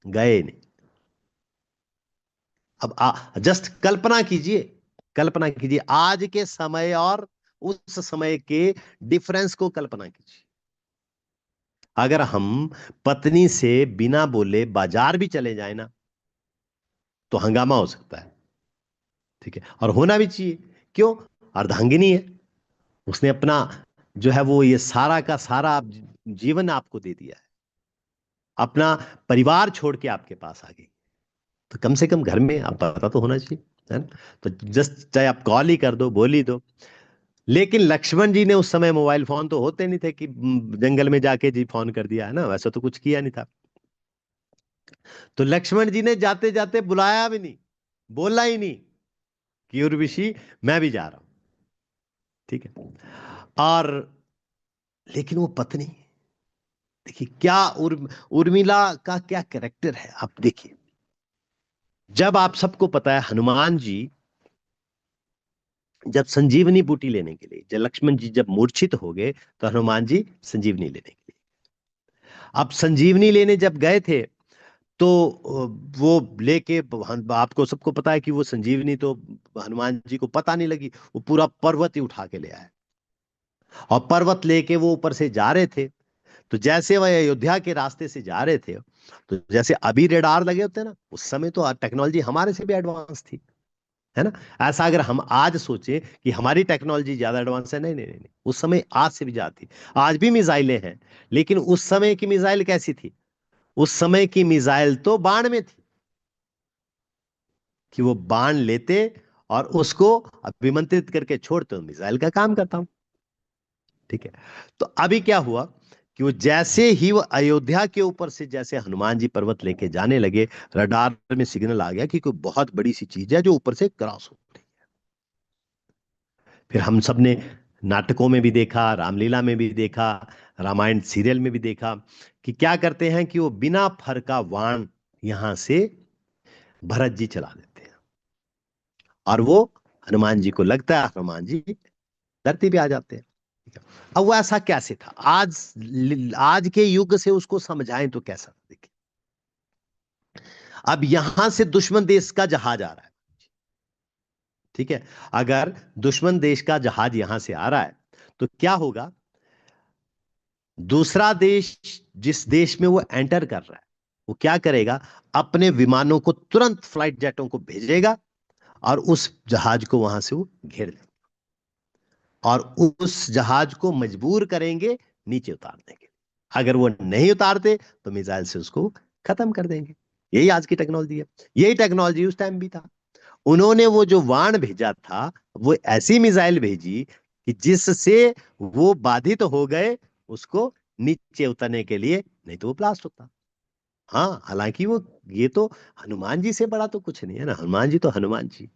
गए नहीं। अब जस्ट कल्पना कीजिए, कल्पना कीजिए आज के समय और उस समय के डिफरेंस को कल्पना कीजिए। अगर हम पत्नी से बिना बोले बाजार भी चले जाए ना, तो हंगामा हो सकता है। ठीक है, और होना भी चाहिए। क्यों? अर्धांगिनी है, उसने अपना जो है वो ये सारा का सारा जीवन आपको दे दिया है, अपना परिवार छोड़ के आपके पास आ गई। तो कम से कम घर में आप पता तो होना चाहिए, है ना? तो जस्ट चाहे आप कॉल ही कर दो, बोल ही दो। लेकिन लक्ष्मण जी ने उस समय मोबाइल फोन तो होते नहीं थे कि जंगल में जाके जी फोन कर दिया, है ना? वैसा तो कुछ किया नहीं था। तो लक्ष्मण जी ने जाते जाते बुलाया भी नहीं, बोला ही नहीं कि उर्वशी मैं भी जा रहा हूं। ठीक है, और लेकिन वो पत्नी, देखिए क्या उर्मिला का क्या कैरेक्टर है आप देखिए। जब आप सबको पता है हनुमान जी जब संजीवनी बूटी लेने के लिए, जब लक्ष्मण जी जब मूर्छित हो गए, तो हनुमान जी संजीवनी लेने के लिए, अब संजीवनी लेने जब गए थे, तो वो लेके आपको सबको पता है कि वो संजीवनी तो हनुमान जी को पता नहीं लगी, वो पूरा पर्वत ही उठा के ले आए, और पर्वत लेके वो ऊपर से जा रहे थे। तो जैसे वह अयोध्या के रास्ते से जा रहे थे, तो जैसे अभी रेडार लगे होते हैं ना, उस समय तो टेक्नोलॉजी हमारे से भी एडवांस थी, है ना? ऐसा अगर हम आज सोचें कि हमारी टेक्नोलॉजी ज्यादा एडवांस है, नहीं नहीं नहीं नहीं, उस समय आज से भी ज्यादा थी। आज भी मिसाइलें हैं, लेकिन उस समय की मिसाइल कैसी थी? उस समय की मिसाइल तो बाण में थी, कि वो बाण लेते और उसको अभिमंत्रित करके छोड़ते, तो मिसाइल का काम करता हूं। ठीक है, तो अभी क्या हुआ कि वो जैसे ही वो अयोध्या के ऊपर से जैसे हनुमान जी पर्वत लेके जाने लगे, रडार में सिग्नल आ गया कि कोई बहुत बड़ी सी चीज है जो ऊपर से क्रॉस हो रही है। फिर हम सब ने नाटकों में भी देखा, रामलीला में भी देखा, रामायण सीरियल में भी देखा कि क्या करते हैं कि वो बिना फर का वाण यहां से भरत जी चला देते हैं, और वो हनुमान जी को लगता है हनुमान जी धरती पे आ जाते हैं। ठीक है? अब वो ऐसा कैसे था? आज के युग से उसको समझाएं तो कैसा? देखिए, अब यहां से दुश्मन देश का जहाज आ रहा है। ठीक है, अगर दुश्मन देश का जहाज यहां से आ रहा है, तो क्या होगा? दूसरा देश, जिस देश में वो एंटर कर रहा है, वो क्या करेगा? अपने विमानों को तुरंत फ्लाइट जेटों को भेजेगा, और उस जहाज को वहां से वो घेर देगा, और उस जहाज को मजबूर करेंगे नीचे उतारने के। अगर वो नहीं उतारते, तो मिसाइल से उसको खत्म कर देंगे। यही आज की टेक्नोलॉजी है, यही टेक्नोलॉजी उस टाइम भी था। उन्होंने वो जो वाण भेजा था, वो ऐसी मिसाइल भेजी कि जिससे वो बाधित हो गए उसको नीचे उतरने के लिए, नहीं तो वो ब्लास्ट होता। हाँ, हालांकि वो ये तो हनुमान जी से बड़ा तो कुछ नहीं है ना, हनुमान जी तो हनुमान जी।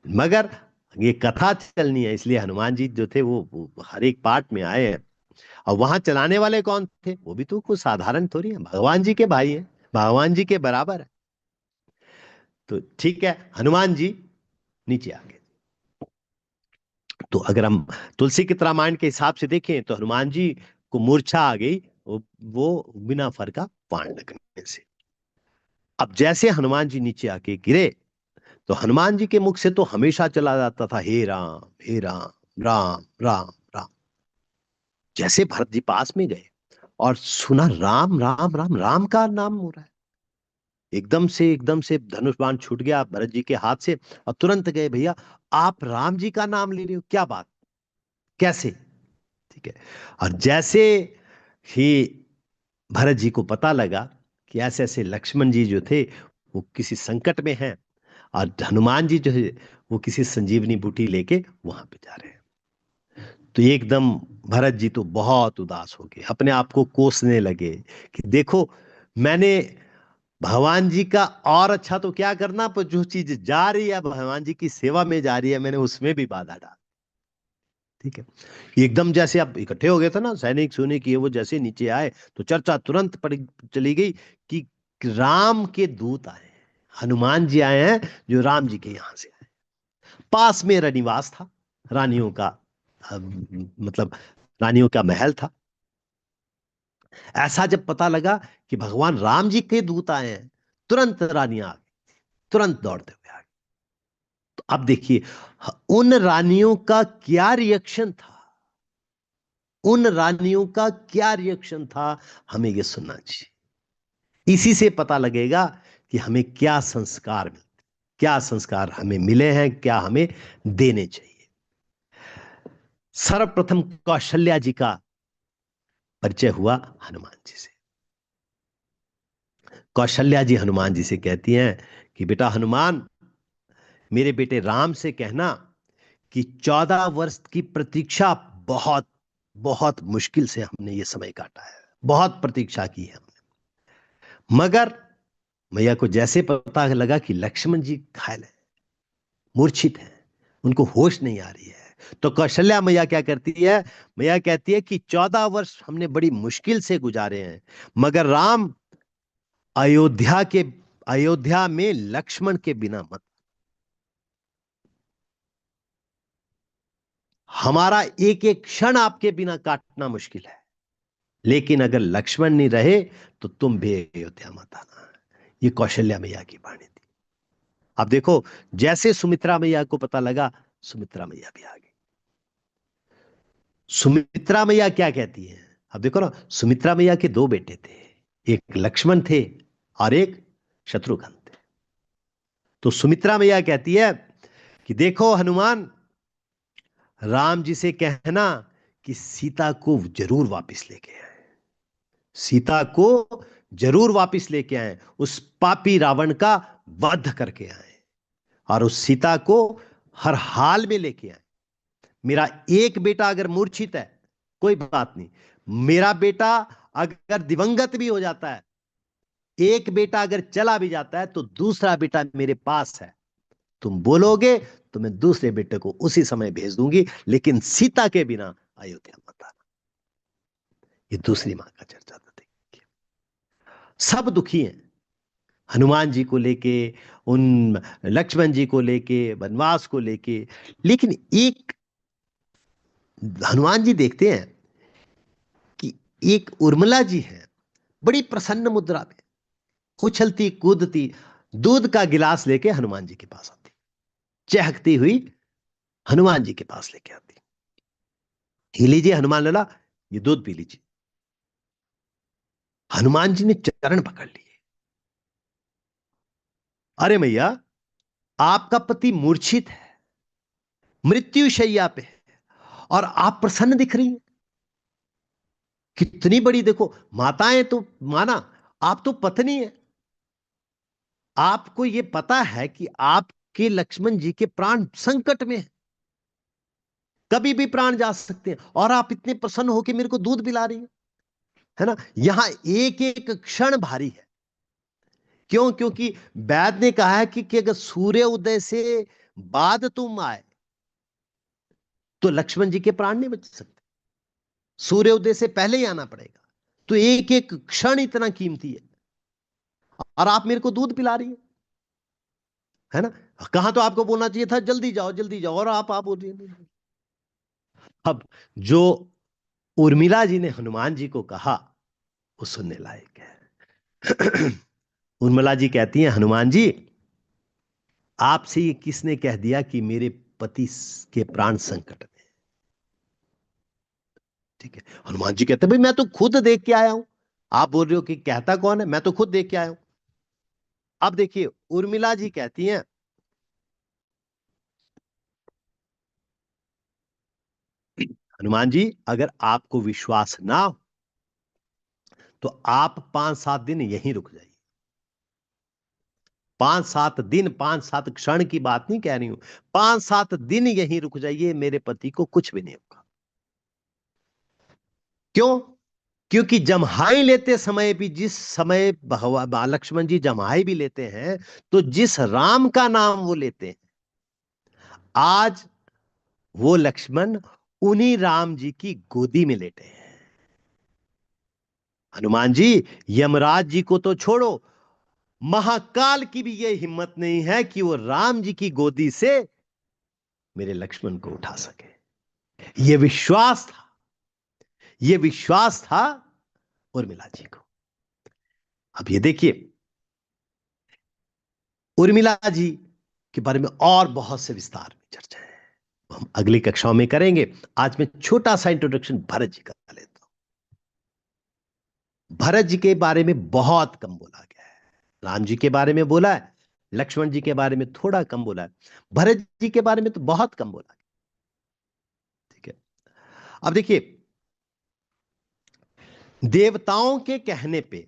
मगर ये कथा चलनी है, इसलिए हनुमान जी जो थे वो हर एक पार्ट में आए हैं। और वहां चलाने वाले कौन थे? वो भी तो कुछ साधारण थोड़ी है, भगवान जी के भाई हैं, भगवान जी के बराबर है। तो ठीक है, हनुमान जी नीचे आ गए। तो अगर हम तुलसी के रामायण के हिसाब से देखें, तो हनुमान जी को मूर्छा आ गई, वो बिना फर का बाण लगने से। अब जैसे हनुमान जी नीचे आके गिरे, तो हनुमान जी के मुख से तो हमेशा चला जाता था, हे राम हे राम, राम राम राम। जैसे भरत जी पास में गए और सुना राम राम राम, राम का नाम हो रहा है, एकदम से धनुष बाण छूट गया भरत जी के हाथ से, और तुरंत गए, भैया आप राम जी का नाम ले रहे हो, क्या बात, कैसे? ठीक है, और जैसे ही भरत जी को पता लगा कि ऐसे ऐसे लक्ष्मण जी जो थे वो किसी संकट में हैं, और हनुमान जी जो है वो किसी संजीवनी बूटी लेके वहां पे जा रहे हैं, तो ये एकदम भरत जी तो बहुत उदास हो गए, अपने आप को कोसने लगे कि देखो, मैंने भगवान जी का और अच्छा तो क्या करना, पर जो चीज जा रही है भगवान जी की सेवा में जा रही है, मैंने उसमें भी बाधा डाल। ठीक है। एकदम जैसे अब इकट्ठे हो गए थे ना सैनिक सुनिक ये वो, जैसे नीचे आए तो चर्चा तुरंत पड़ चली गई कि राम के दूत आए हैं, हनुमान जी आए हैं जो राम जी के यहां से आए। पास में रनिवास था, रानियों का, मतलब रानियों का महल था। ऐसा जब पता लगा कि भगवान राम जी के दूत आए हैं, तुरंत रानियां आ गई, तुरंत दौड़ते हुए आ गई। तो अब देखिए उन रानियों का क्या रिएक्शन था, उन रानियों का क्या रिएक्शन था, हमें यह सुनना चाहिए। इसी से पता लगेगा कि हमें क्या संस्कार मिलते, क्या संस्कार हमें मिले हैं, क्या हमें देने चाहिए। सर्वप्रथम कौशल्या जी का परिचय हुआ हनुमान जी से। कौशल्या जी हनुमान जी से कहती हैं कि बेटा हनुमान, मेरे बेटे राम से कहना कि 14 वर्ष की प्रतीक्षा, बहुत बहुत मुश्किल से हमने ये समय काटा है, बहुत प्रतीक्षा की है हमने। मगर मैया को जैसे पता लगा कि लक्ष्मण जी घायल है, मूर्छित है, उनको होश नहीं आ रही है, तो कौशल्या मैया क्या करती है, मैया कहती है कि 14 वर्ष हमने बड़ी मुश्किल से गुजारे हैं, मगर राम अयोध्या के, अयोध्या में लक्ष्मण के बिना मत, हमारा एक एक क्षण आपके बिना काटना मुश्किल है, लेकिन अगर लक्ष्मण नहीं रहे तो तुम भी अयोध्या मत आना। ये कौशल्या मैया की वाणी थी। अब देखो, जैसे सुमित्रा मैया को पता लगा, सुमित्रा मैया भी आ गई। सुमित्रा मैया क्या कहती है, अब देखो ना, सुमित्रा मैया के दो बेटे थे, एक लक्ष्मण थे और एक शत्रुघ्न थे। तो सुमित्रा मैया कहती है कि देखो हनुमान, राम जी से कहना कि सीता को जरूर वापस लेके आए, सीता को जरूर वापस लेके आए, उस पापी रावण का वध करके आए, और उस सीता को हर हाल में लेके आए। मेरा एक बेटा अगर मूर्छित है कोई बात नहीं, मेरा बेटा अगर दिवंगत भी हो जाता है, एक बेटा अगर चला भी जाता है, तो दूसरा बेटा मेरे पास है, तुम बोलोगे तो मैं दूसरे बेटे को उसी समय भेज दूंगी, लेकिन सीता के बिना अयोध्या मत आना। ये दूसरी मां का चर्चा था। देखिए, सब दुखी हैं हनुमान जी को लेके, उन लक्ष्मण जी को लेके, वनवास को लेके, लेकिन एक हनुमान जी देखते हैं कि एक उर्मिला जी है, बड़ी प्रसन्न मुद्रा में, उछलती कूदती, दूध का गिलास लेके हनुमान जी के पास आती, चहकती हुई हनुमान जी के पास लेके आती, ये लीजिए हनुमान लला, ये दूध पी लीजिए। हनुमान जी ने चरण पकड़ लिए, अरे मैया, आपका पति मूर्छित है, मृत्यु शैया पे है, और आप प्रसन्न दिख रही हैं, कितनी बड़ी देखो, माताएं तो माना, आप तो पत्नी है, आपको यह पता है कि आपके लक्ष्मण जी के प्राण संकट में है, कभी भी प्राण जा सकते हैं, और आप इतने प्रसन्न होकर मेरे को दूध पिला रही है ना। यहां एक एक क्षण भारी है। क्यों? क्योंकि वैद्य ने कहा है कि अगर सूर्य उदय से बाद तुम आए तो लक्ष्मण जी के प्राण नहीं बच सकते, सूर्योदय से पहले ही आना पड़ेगा। तो एक एक क्षण इतना कीमती है, और आप मेरे को दूध पिला रही है ना। कहां तो आपको बोलना चाहिए था जल्दी जाओ जल्दी जाओ, और आप बोल रही हैं। अब जो उर्मिला जी ने हनुमान जी को कहा वो सुनने लायक है। उर्मिला जी कहती हैं, हनुमान जी, आपसे ये किसने कह दिया कि मेरे पति के प्राण संकट में? ठीक है। हनुमान जी कहते हैं, भाई मैं तो खुद देख के आया हूं, आप बोल रहे हो कि कहता कौन है, मैं तो खुद देख के आया हूं। अब देखिए उर्मिला जी कहती हैं, हनुमान जी, अगर आपको विश्वास ना हो तो आप 5-7 दिन यहीं रुक जाइए। 5-7 दिन, 5-7 क्षण की बात नहीं कह रही हूं, 5-7 दिन यहीं रुक जाइए, मेरे पति को कुछ भी नहीं होगा। क्यों? क्योंकि जम्हाई लेते समय भी, जिस समय लक्ष्मण जी जम्हाई भी लेते हैं, तो जिस राम का नाम वो लेते हैं, आज वो लक्ष्मण उन्हीं राम जी की गोदी में लेटे हैं। हनुमान जी यमराज जी को तो छोड़ो, महाकाल की भी ये हिम्मत नहीं है कि वो राम जी की गोदी से मेरे लक्ष्मण को उठा सके। ये विश्वास था, ये विश्वास था उर्मिला जी को। अब ये देखिए, उर्मिला जी के बारे में और बहुत से विस्तार में चर्चा है, हम अगली कक्षाओं में करेंगे। आज मैं छोटा सा इंट्रोडक्शन भरत जी का लेता हूं। भरत जी के बारे में बहुत कम बोला गया है। राम जी के बारे में बोला है, लक्ष्मण जी के बारे में थोड़ा कम बोला है, भरत जी के बारे में तो बहुत कम बोला है। ठीक है, अब देखिए, देवताओं के कहने पे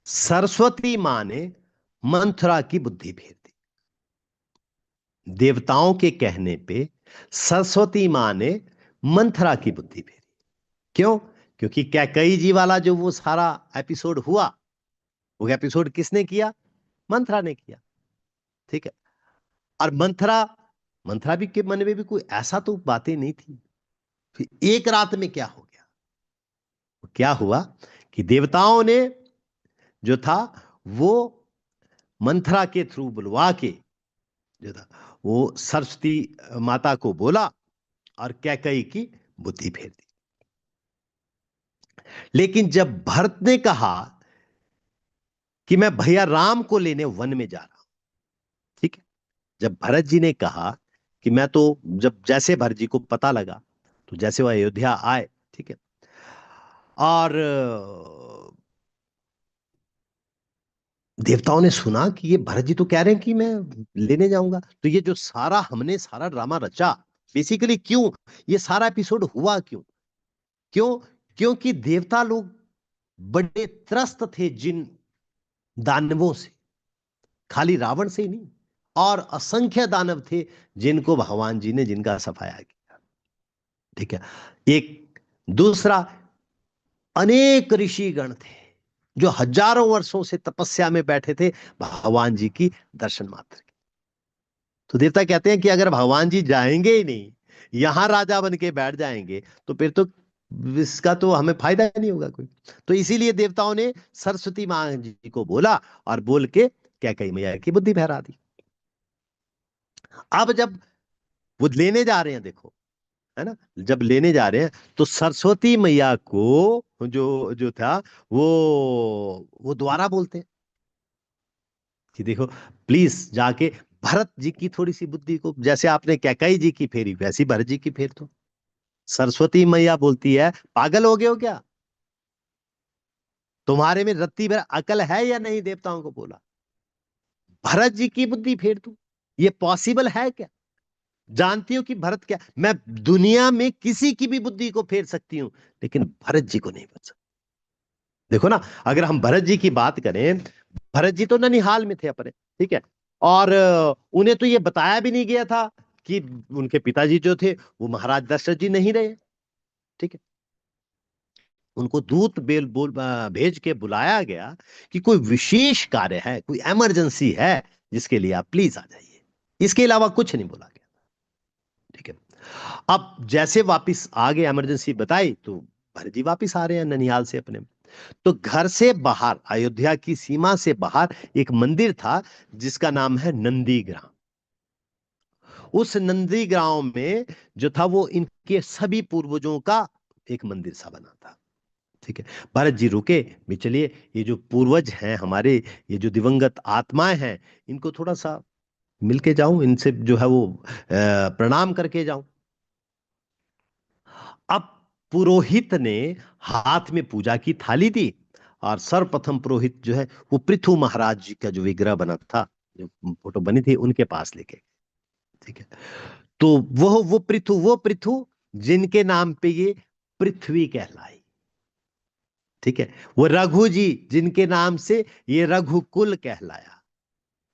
सरस्वती मां ने मंथरा की बुद्धि फेर दी। देवताओं के कहने पे सरस्वती मां ने मंथरा की बुद्धि फेरी। क्यों? क्योंकि कैकई जी वाला जो वो सारा एपिसोड हुआ, वो एपिसोड किसने किया? मंथरा ने किया। ठीक है, और मंथरा मंथरा भी के मन में भी कोई ऐसा तो बातें नहीं थी। फिर एक रात में क्या हो गया? क्या हुआ कि देवताओं ने जो था वो मंथरा के थ्रू बुलवा के जो था वो सरस्वती माता को बोला और कैकई की बुद्धि फेर दी। लेकिन जब भरत ने कहा कि मैं भैया राम को लेने वन में जा रहा हूं, ठीक है, जब भरत जी ने कहा कि मैं तो, जब जैसे भरत जी को पता लगा तो जैसे वो अयोध्या आए, ठीक है, और देवताओं ने सुना कि ये भरत जी तो कह रहे हैं कि मैं लेने जाऊंगा, तो ये जो सारा हमने सारा ड्रामा रचा, बेसिकली क्यों ये सारा एपिसोड हुआ? क्यों? क्यों? क्योंकि देवता लोग बड़े त्रस्त थे जिन दानवों से, खाली रावण से ही नहीं, और असंख्य दानव थे जिनको भगवान जी ने जिनका सफाया किया। ठीक है, एक दूसरा, अनेक ऋषिगण थे जो हजारों वर्षों से तपस्या में बैठे थे भगवान जी की दर्शन मात्र के। तो देवता कहते हैं कि अगर भगवान जी जाएंगे ही नहीं, यहां राजा बन के बैठ जाएंगे, तो फिर तो इसका तो हमें फायदा नहीं होगा कोई। तो इसीलिए देवताओं ने सरस्वती मां जी को बोला और बोल के कैकई मैया की बुद्धि बहरा दी। अब जब वो लेने जा रहे हैं, देखो, है ना, जब लेने जा रहे हैं तो सरस्वती मैया को जो जो था वो दोबारा बोलते हैं कि देखो, प्लीज जाके भरत जी की थोड़ी सी बुद्धि को, जैसे आपने कैकई जी की फेरी वैसी भरत जी की फेर दो। सरस्वती मैया बोलती है, पागल हो गए हो क्या? तुम्हारे में रत्ती भर अकल है या नहीं? देवताओं को बोला, भरत जी की बुद्धि फेर दूं, ये पॉसिबल है क्या? जानती हो कि भरत क्या, मैं दुनिया में किसी की भी बुद्धि को फेर सकती हूं, लेकिन भरत जी को नहीं बच सकती। देखो ना, अगर हम भरत जी की बात करें, भरत जी तो ननिहाल में थे अपने, ठीक है, और उन्हें तो ये बताया भी नहीं गया था कि उनके पिताजी जो थे वो महाराज दशरथ जी नहीं रहे। ठीक है, उनको दूत भेज के बुलाया गया कि कोई विशेष कार्य है, कोई इमरजेंसी है, जिसके लिए आप प्लीज आ जाइए। इसके अलावा कुछ नहीं बोला गया। ठीक है, अब जैसे वापिस आ गए, इमरजेंसी बताई, तो भरत जी वापिस आ रहे हैं ननिहाल से अपने। तो घर से बाहर, अयोध्या की सीमा से बाहर एक मंदिर था जिसका नाम है नंदीग्राम। उस नंदीग्राम में जो था वो इनके सभी पूर्वजों का एक मंदिर सा बना था। ठीक है, भरत जी रुके भी, चलिए ये जो पूर्वज हैं हमारे, ये जो दिवंगत आत्माएं हैं, इनको थोड़ा सा मिलके जाऊं, इनसे जो है वो प्रणाम करके जाऊं। अब पुरोहित ने हाथ में पूजा की थाली दी, और सर्वप्रथम पुरोहित जो है वो पृथु महाराज जी का जो विग्रह बना था, जो फोटो बनी थी, उनके पास लेके। ठीक है, तो वो पृथु जिनके नाम पे ये पृथ्वी कहलाई। ठीक है, वो रघु जी जिनके नाम से ये रघुकुल कहलाया।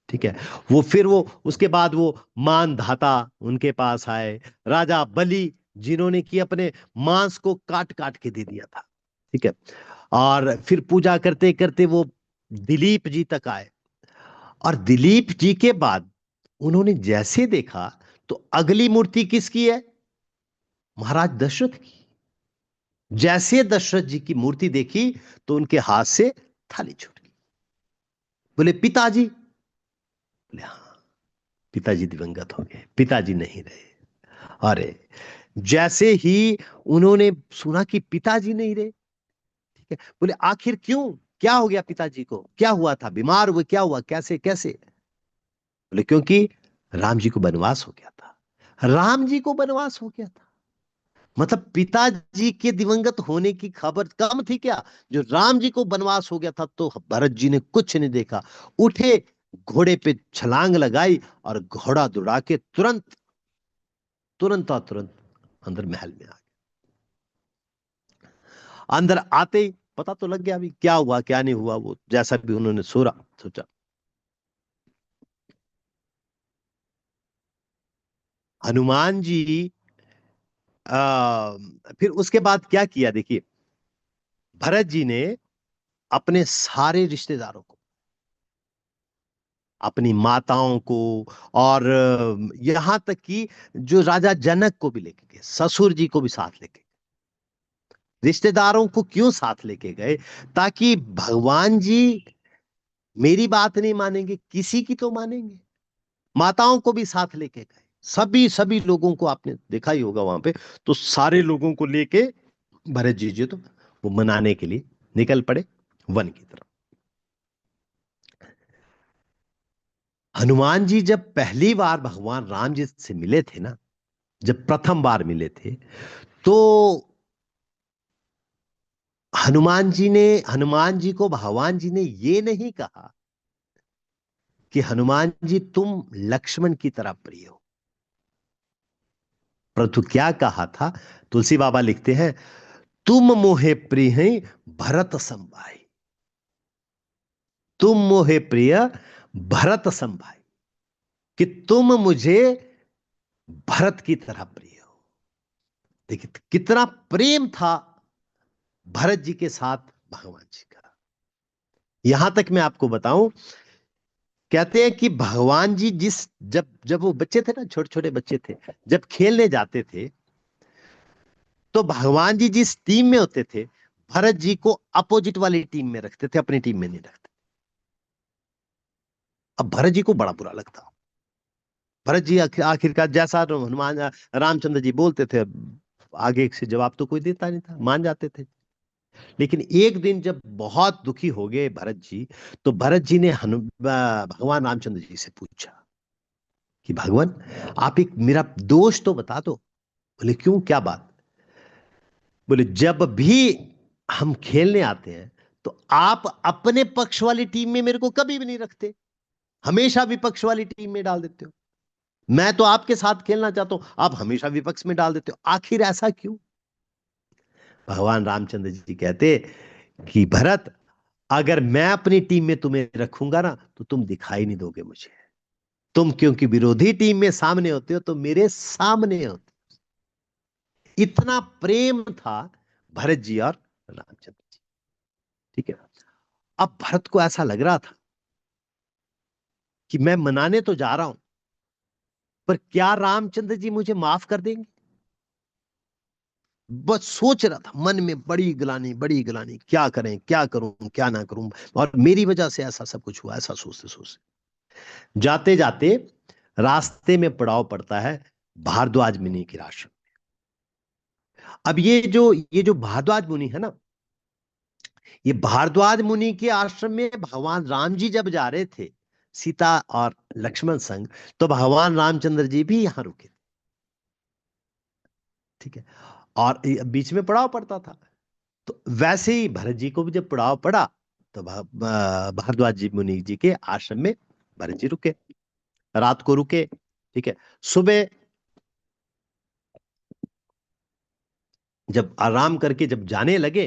ठीक है, वो फिर वो उसके बाद वो मानधाता उनके पास आए, राजा बलि जिन्होंने कि अपने मांस को काट काट के दे दिया था। ठीक है। और फिर पूजा करते करते वो दिलीप जी तक आए, और दिलीप जी के बाद उन्होंने जैसे देखा तो अगली मूर्ति किसकी है? महाराज दशरथ की। जैसे दशरथ जी की मूर्ति देखी तो उनके हाथ से थाली छूट गई। बोले पिताजी? बोले हाँ, पिताजी दिवंगत हो गए, पिताजी नहीं रहे। अरे, जैसे ही उन्होंने सुना कि पिताजी नहीं रहे, ठीक है, बोले आखिर क्यों, क्या हो गया पिताजी को, क्या हुआ था, बीमार हुए, क्या हुआ, कैसे कैसे? बोले क्योंकि राम जी को वनवास हो गया था। राम जी को वनवास हो गया था? मतलब पिताजी के दिवंगत होने की खबर कम थी क्या, जो राम जी को वनवास हो गया था? तो भरत जी ने कुछ नहीं देखा, उठे, घोड़े पे छलांग लगाई और घोड़ा दौड़ा के तुरंत तुरंत और तुरंत अंदर महल में आ गए। अंदर आते ही पता तो लग गया अभी क्या हुआ क्या नहीं हुआ, वो जैसा भी उन्होंने सोचा। हनुमान जी आ, फिर उसके बाद क्या किया देखिए, भरत जी ने अपने सारे रिश्तेदारों को, अपनी माताओं को, और यहां तक कि जो राजा जनक को भी लेके गए, ससुर जी को भी साथ लेके गए। रिश्तेदारों को क्यों साथ लेके गए? ताकि भगवान जी मेरी बात नहीं मानेंगे, किसी की तो मानेंगे। माताओं को भी साथ लेके गए, सभी सभी लोगों को आपने देखा ही होगा वहां पे। तो सारे लोगों को लेके भरत जी जी तो वो मनाने के लिए निकल पड़े वन की तरफ। हनुमान जी जब पहली बार भगवान राम जी से मिले थे ना, जब प्रथम बार मिले थे, तो हनुमान जी को भगवान जी ने ये नहीं कहा कि हनुमान जी तुम लक्ष्मण की तरह प्रिय हो, परंतु क्या कहा था? तुलसी बाबा लिखते हैं, तुम मोहे प्रिय हैं भरत समभाई। तुम मोहे प्रिय भरत समभाई, कि तुम मुझे भरत की तरह प्रिय हो। देखिए कितना प्रेम था भरत जी के साथ भगवान जी का। यहां तक मैं आपको बताऊं, कहते हैं कि भगवान जी जिस जब जब वो बच्चे थे ना, छोटे छोटे बच्चे थे, जब खेलने जाते थे, तो भगवान जी जिस टीम में होते थे, भरत जी को अपोजिट वाली टीम में रखते थे, अपनी टीम में नहीं रखते। अब भरत जी को बड़ा बुरा लगता। भरत जी आखिरकार जैसा हनुमान रामचंद्र जी बोलते थे, आगे से जवाब तो कोई देता नहीं था, मान जाते थे। लेकिन एक दिन जब बहुत दुखी हो गए भरत जी, तो भरत जी ने भगवान रामचंद्र जी से पूछा कि भगवान, आप एक मेरा दोष तो बता दो। बोले क्यों, क्या बात? बोले जब भी हम खेलने आते हैं तो आप अपने पक्ष वाली टीम में मेरे को कभी भी नहीं रखते, हमेशा विपक्ष वाली टीम में डाल देते हो। मैं तो आपके साथ खेलना चाहता हूं, आप हमेशा विपक्ष में डाल देते हो, आखिर ऐसा क्यों? भगवान रामचंद्र जी कहते कि भरत, अगर मैं अपनी टीम में तुम्हें रखूंगा ना तो तुम दिखाई नहीं दोगे मुझे। तुम क्योंकि विरोधी टीम में सामने होते हो तो मेरे सामने होते। इतना प्रेम था भरत जी और रामचंद्र जी। ठीक है। अब भरत को ऐसा लग रहा था कि मैं मनाने तो जा रहा हूं, पर क्या रामचंद्र जी मुझे माफ कर देंगे? बस सोच रहा था मन में, बड़ी गिलानी बड़ी गिलानी, क्या करें, क्या करूं, क्या ना करूं, और मेरी वजह से ऐसा सब कुछ हुआ, ऐसा सोचते सोचते जाते जाते रास्ते में पड़ाव पड़ता है भारद्वाज मुनि के आश्रम। अब ये जो भारद्वाज मुनि है ना, ये भारद्वाज मुनि के आश्रम में भगवान राम जी जब जा रहे थे सीता और लक्ष्मण संग, तो भगवान रामचंद्र जी भी यहां रुके। ठीक है। और बीच में पड़ाव पड़ता था, तो वैसे ही भरत जी को भी जब पड़ाव पड़ा, तो भारद्वाज जी मुनि जी के आश्रम में भरत जी रुके, रात को रुके। ठीक है। सुबह जब आराम करके जब जाने लगे,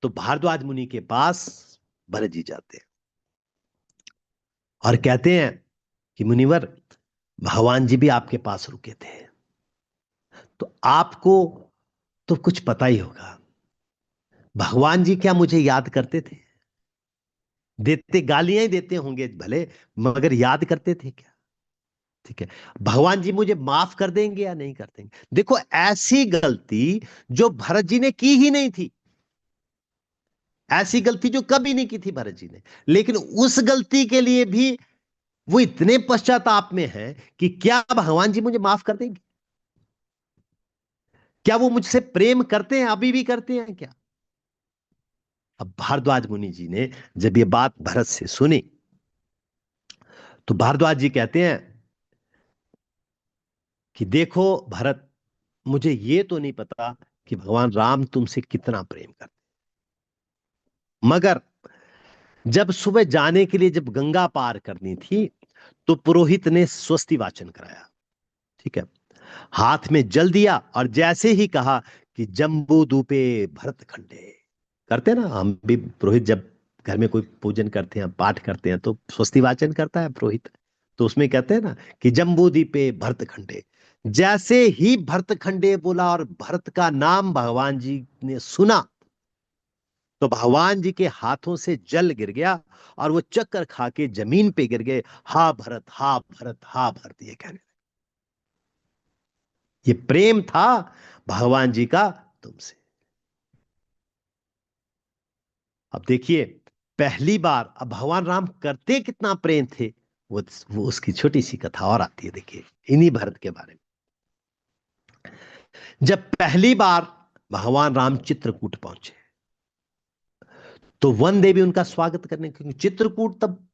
तो भारद्वाज मुनि के पास भरत जी जाते हैं और कहते हैं कि मुनिवर, भगवान जी भी आपके पास रुके थे, तो आपको तो कुछ पता ही होगा, भगवान जी क्या मुझे याद करते थे? देते, गालियां ही देते होंगे भले, मगर याद करते थे क्या? ठीक है, भगवान जी मुझे माफ कर देंगे या नहीं कर देंगे? देखो, ऐसी गलती जो भरत जी ने की ही नहीं थी, ऐसी गलती जो कभी नहीं की थी भरत जी ने, लेकिन उस गलती के लिए भी वो इतने पश्चाताप में हैं कि क्या भगवान जी मुझे माफ कर देंगे? क्या वो मुझसे प्रेम करते हैं, अभी भी करते हैं क्या? अब भारद्वाज मुनि जी ने जब ये बात भरत से सुनी, तो भारद्वाज जी कहते हैं कि देखो भरत, मुझे ये तो नहीं पता कि भगवान राम तुमसे कितना प्रेम करते, मगर जब सुबह जाने के लिए जब गंगा पार करनी थी, तो पुरोहित ने स्वस्ति वाचन कराया। ठीक है, हाथ में जल दिया और जैसे ही कहा कि जम्बू दूपे भरत खंडे, करते ना हम भी, पुरोहित जब घर में कोई पूजन करते हैं, पाठ करते हैं, तो स्वस्ति वाचन करता है पुरोहित, तो उसमें कहते हैं ना कि जम्बू दीपे भरत खंडे। जैसे ही भरत खंडे बोला और भरत का नाम भगवान जी ने सुना, तो भगवान जी के हाथों से जल गिर गया और वो चक्कर खा के जमीन पे गिर गए। हा भरत, हा भरत, हा भरत, ये कहने, ये प्रेम था भगवान जी का तुमसे। अब देखिए, पहली बार, अब भगवान राम करते कितना प्रेम थे, वो उसकी छोटी सी कथा और आती है, देखिए इन्हीं भरत के बारे में। जब पहली बार भगवान राम चित्रकूट पहुंचे, तो वन देवी उनका स्वागत करने, क्योंकि चित्रकूट तब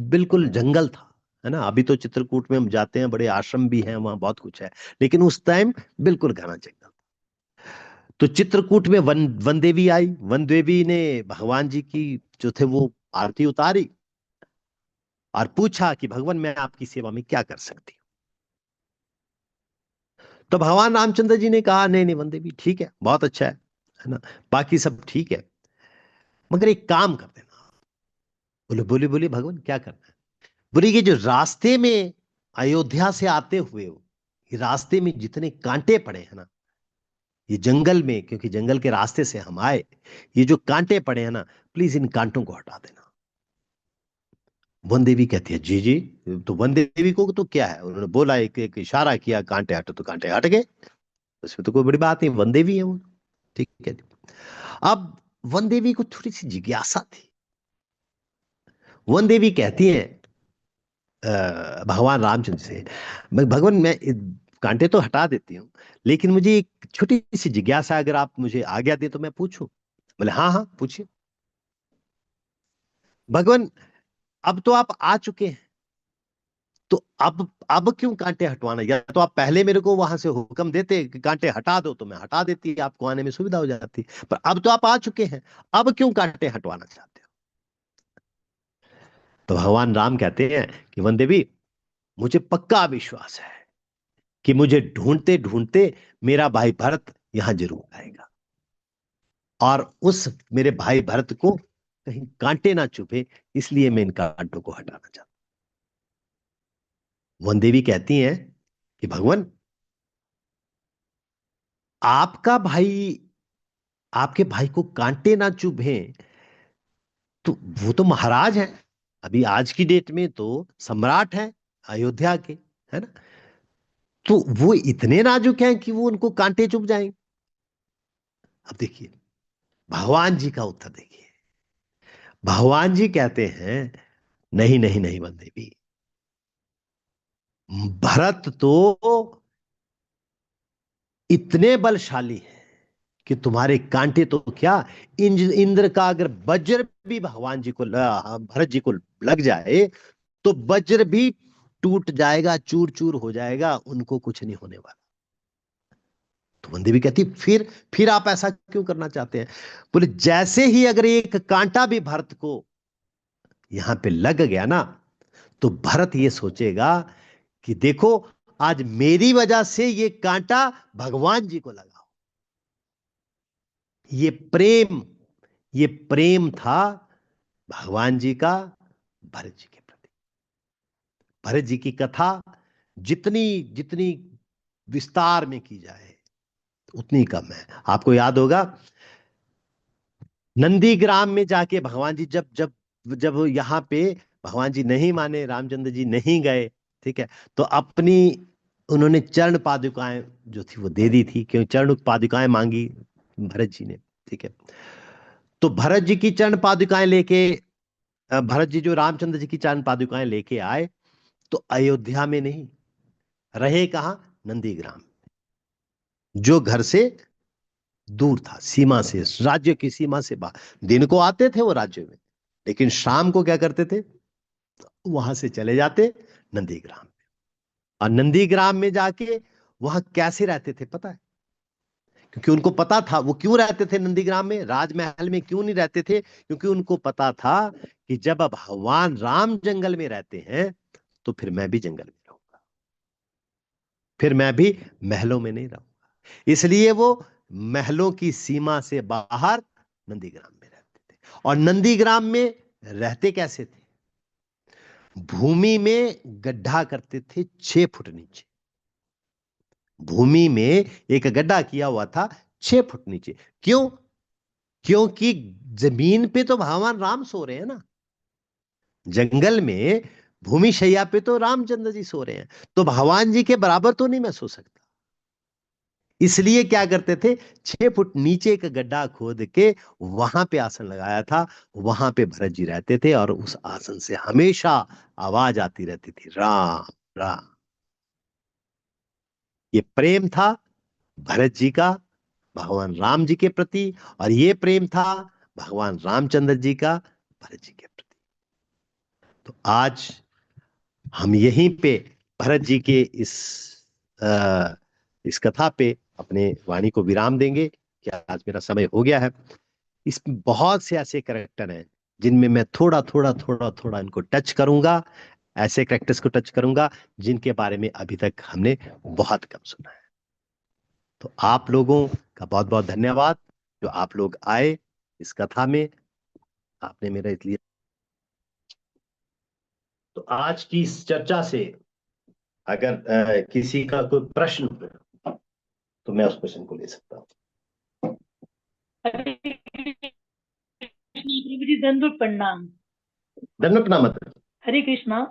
बिल्कुल जंगल था, है ना। अभी तो चित्रकूट में हम जाते हैं, बड़े आश्रम भी हैं, वहां बहुत कुछ है, लेकिन उस टाइम बिल्कुल घना जंगल। तो चित्रकूट में वन वन देवी आई। वन देवी ने भगवान जी की जो थे वो आरती उतारी और पूछा कि भगवान, मैं आपकी सेवा में क्या कर सकती हूँ? तो भगवान रामचंद्र जी ने कहा, नहीं नहीं वन देवी, ठीक है, बहुत अच्छा है ना, बाकी सब ठीक है, मगर एक काम कर देना। बोले बोले बोले भगवान, क्या करना है? बोले, ये जो रास्ते में अयोध्या से आते हुए हो, ये रास्ते में जितने कांटे पड़े हैं ना, ये जंगल में, क्योंकि जंगल के रास्ते से हम आए, ये जो कांटे पड़े हैं ना, प्लीज इन कांटों को हटा देना। वन देवी कहती है, जी जी। तो वन देवी को तो क्या है, उन्होंने बोला, एक एक इशारा किया, कांटे हटो, तो कांटे हट गए। उसमें तो कोई बड़ी बात नहीं, वन देवी है वो। ठीक है। अब वन देवी को थोड़ी सी जिज्ञासा थी। वन देवी कहती है भगवान रामचंद्र से, भगवान मैं कांटे तो हटा देती हूँ, लेकिन मुझे एक छोटी सी जिज्ञासा, अगर आप मुझे आज्ञा दे तो मैं पूछूं? बोले हाँ हाँ पूछिए। भगवान, अब तो आप आ चुके हैं, तो अब क्यों कांटे हटवाना? या तो आप पहले मेरे को वहां से हुक्म देते कि कांटे हटा दो, तो मैं हटा देती, आपको आने में सुविधा हो जाती, पर अब तो आप आ चुके हैं, अब क्यों कांटे हटवाना चाहते हो? तो भगवान राम कहते हैं कि वन देवी, मुझे पक्का विश्वास है कि मुझे ढूंढते ढूंढते मेरा भाई भरत यहां जरूर आएगा, और उस मेरे भाई भरत को कहीं कांटे ना चुभे, इसलिए मैं इन कांटों को हटाना चाहता हूं। वन देवी कहती हैं कि भगवान, आपका भाई, आपके भाई को कांटे ना चुभे, तो वो तो महाराज है, अभी आज की डेट में तो सम्राट है अयोध्या के, है ना। तो वो इतने नाजुक हैं कि वो उनको कांटे चुभ जाएंगे? अब देखिए भगवान जी का उत्तर, देखिए भगवान जी कहते हैं, नहीं नहीं नहीं वन देवी, भरत तो इतने बलशाली है कि तुम्हारे कांटे तो क्या, इंद्र का अगर वज्र भी भगवान जी को भरत जी को लग जाए, तो वज्र भी टूट जाएगा, चूर चूर हो जाएगा, उनको कुछ नहीं होने वाला। तो बंदी भी कहती, फिर आप ऐसा क्यों करना चाहते हैं? बोले, जैसे ही अगर एक कांटा भी भरत को यहां पे लग गया ना, तो भरत ये सोचेगा कि देखो, आज मेरी वजह से ये कांटा भगवान जी को लगा। ये प्रेम, ये प्रेम था भगवान जी का भरत जी के प्रति। भरत जी की कथा जितनी जितनी विस्तार में की जाए उतनी कम है। आपको याद होगा नंदीग्राम में जाके भगवान जी जब जब जब यहाँ पे भगवान जी नहीं माने, रामचंद्र जी नहीं गए, ठीक है, तो अपनी उन्होंने चरण पादुकाएं जो थी वो दे दी थी, क्यों चरण पादुकाएं मांगी भरत जी ने, ठीक है। तो भरत जी की चरण पादुकाएं लेके भरत जी जो रामचंद्र जी की चरण पादुकाएं लेके आए, तो अयोध्या में नहीं रहे, कहा नंदीग्राम, जो घर से दूर था, सीमा से, राज्य की सीमा से बाहर। दिन को आते थे वो राज्य में, लेकिन शाम को क्या करते थे, वहां से चले जाते नंदीग्राम। और नंदीग्राम में जाके वहां कैसे रहते थे पता है? क्योंकि उनको पता था वो क्यों रहते थे नंदीग्राम में, राजमहल में क्यों नहीं रहते थे, क्योंकि उनको पता था कि जब अब भगवान राम जंगल में रहते हैं तो फिर मैं भी जंगल में रहूंगा, फिर मैं भी महलों में नहीं रहूंगा। इसलिए वो महलों की सीमा से बाहर नंदीग्राम में रहते थे। और नंदीग्राम में रहते कैसे थे? भूमि में गड्ढा करते थे 6 फुट नीचे, भूमि में एक गड्ढा किया हुआ था 6 फुट नीचे। क्यों? क्योंकि जमीन पे तो भगवान राम सो रहे हैं ना, जंगल में भूमि शैया पे तो रामचंद्र जी सो रहे हैं, तो भगवान जी के बराबर तो नहीं मैं सो सकता। इसलिए क्या करते थे, 6 फुट नीचे एक गड्ढा खोद के वहां पे आसन लगाया था, वहां पे भरत जी रहते थे, और उस आसन से हमेशा आवाज आती रहती थी, राम राम। ये प्रेम था भरत जी का भगवान राम जी के प्रति, और ये प्रेम था भगवान रामचंद्र जी का भरत जी के प्रति। तो आज हम यहीं पे भरत जी के इस कथा पे अपने वाणी को विराम देंगे, कि आज मेरा समय हो गया है। इसमें बहुत से ऐसे कैरेक्टर हैं जिनमें मैं थोड़ा थोड़ा थोड़ा थोड़ा इनको टच करूंगा, ऐसे कैरेक्टर्स को टच करूंगा जिनके बारे में अभी तक हमने बहुत कम सुना है। तो आप लोगों का बहुत बहुत धन्यवाद जो आप लोग आए इस कथा में, आपने मेरा इसलिए। तो आज की इस चर्चा से अगर किसी का कोई प्रश्न हो तो मैं उस प्रश्न को ले सकता हूँ। हरे कृष्ण प्रभु जी, दंड प्रणाम। धन्यवाद। हरे कृष्णा।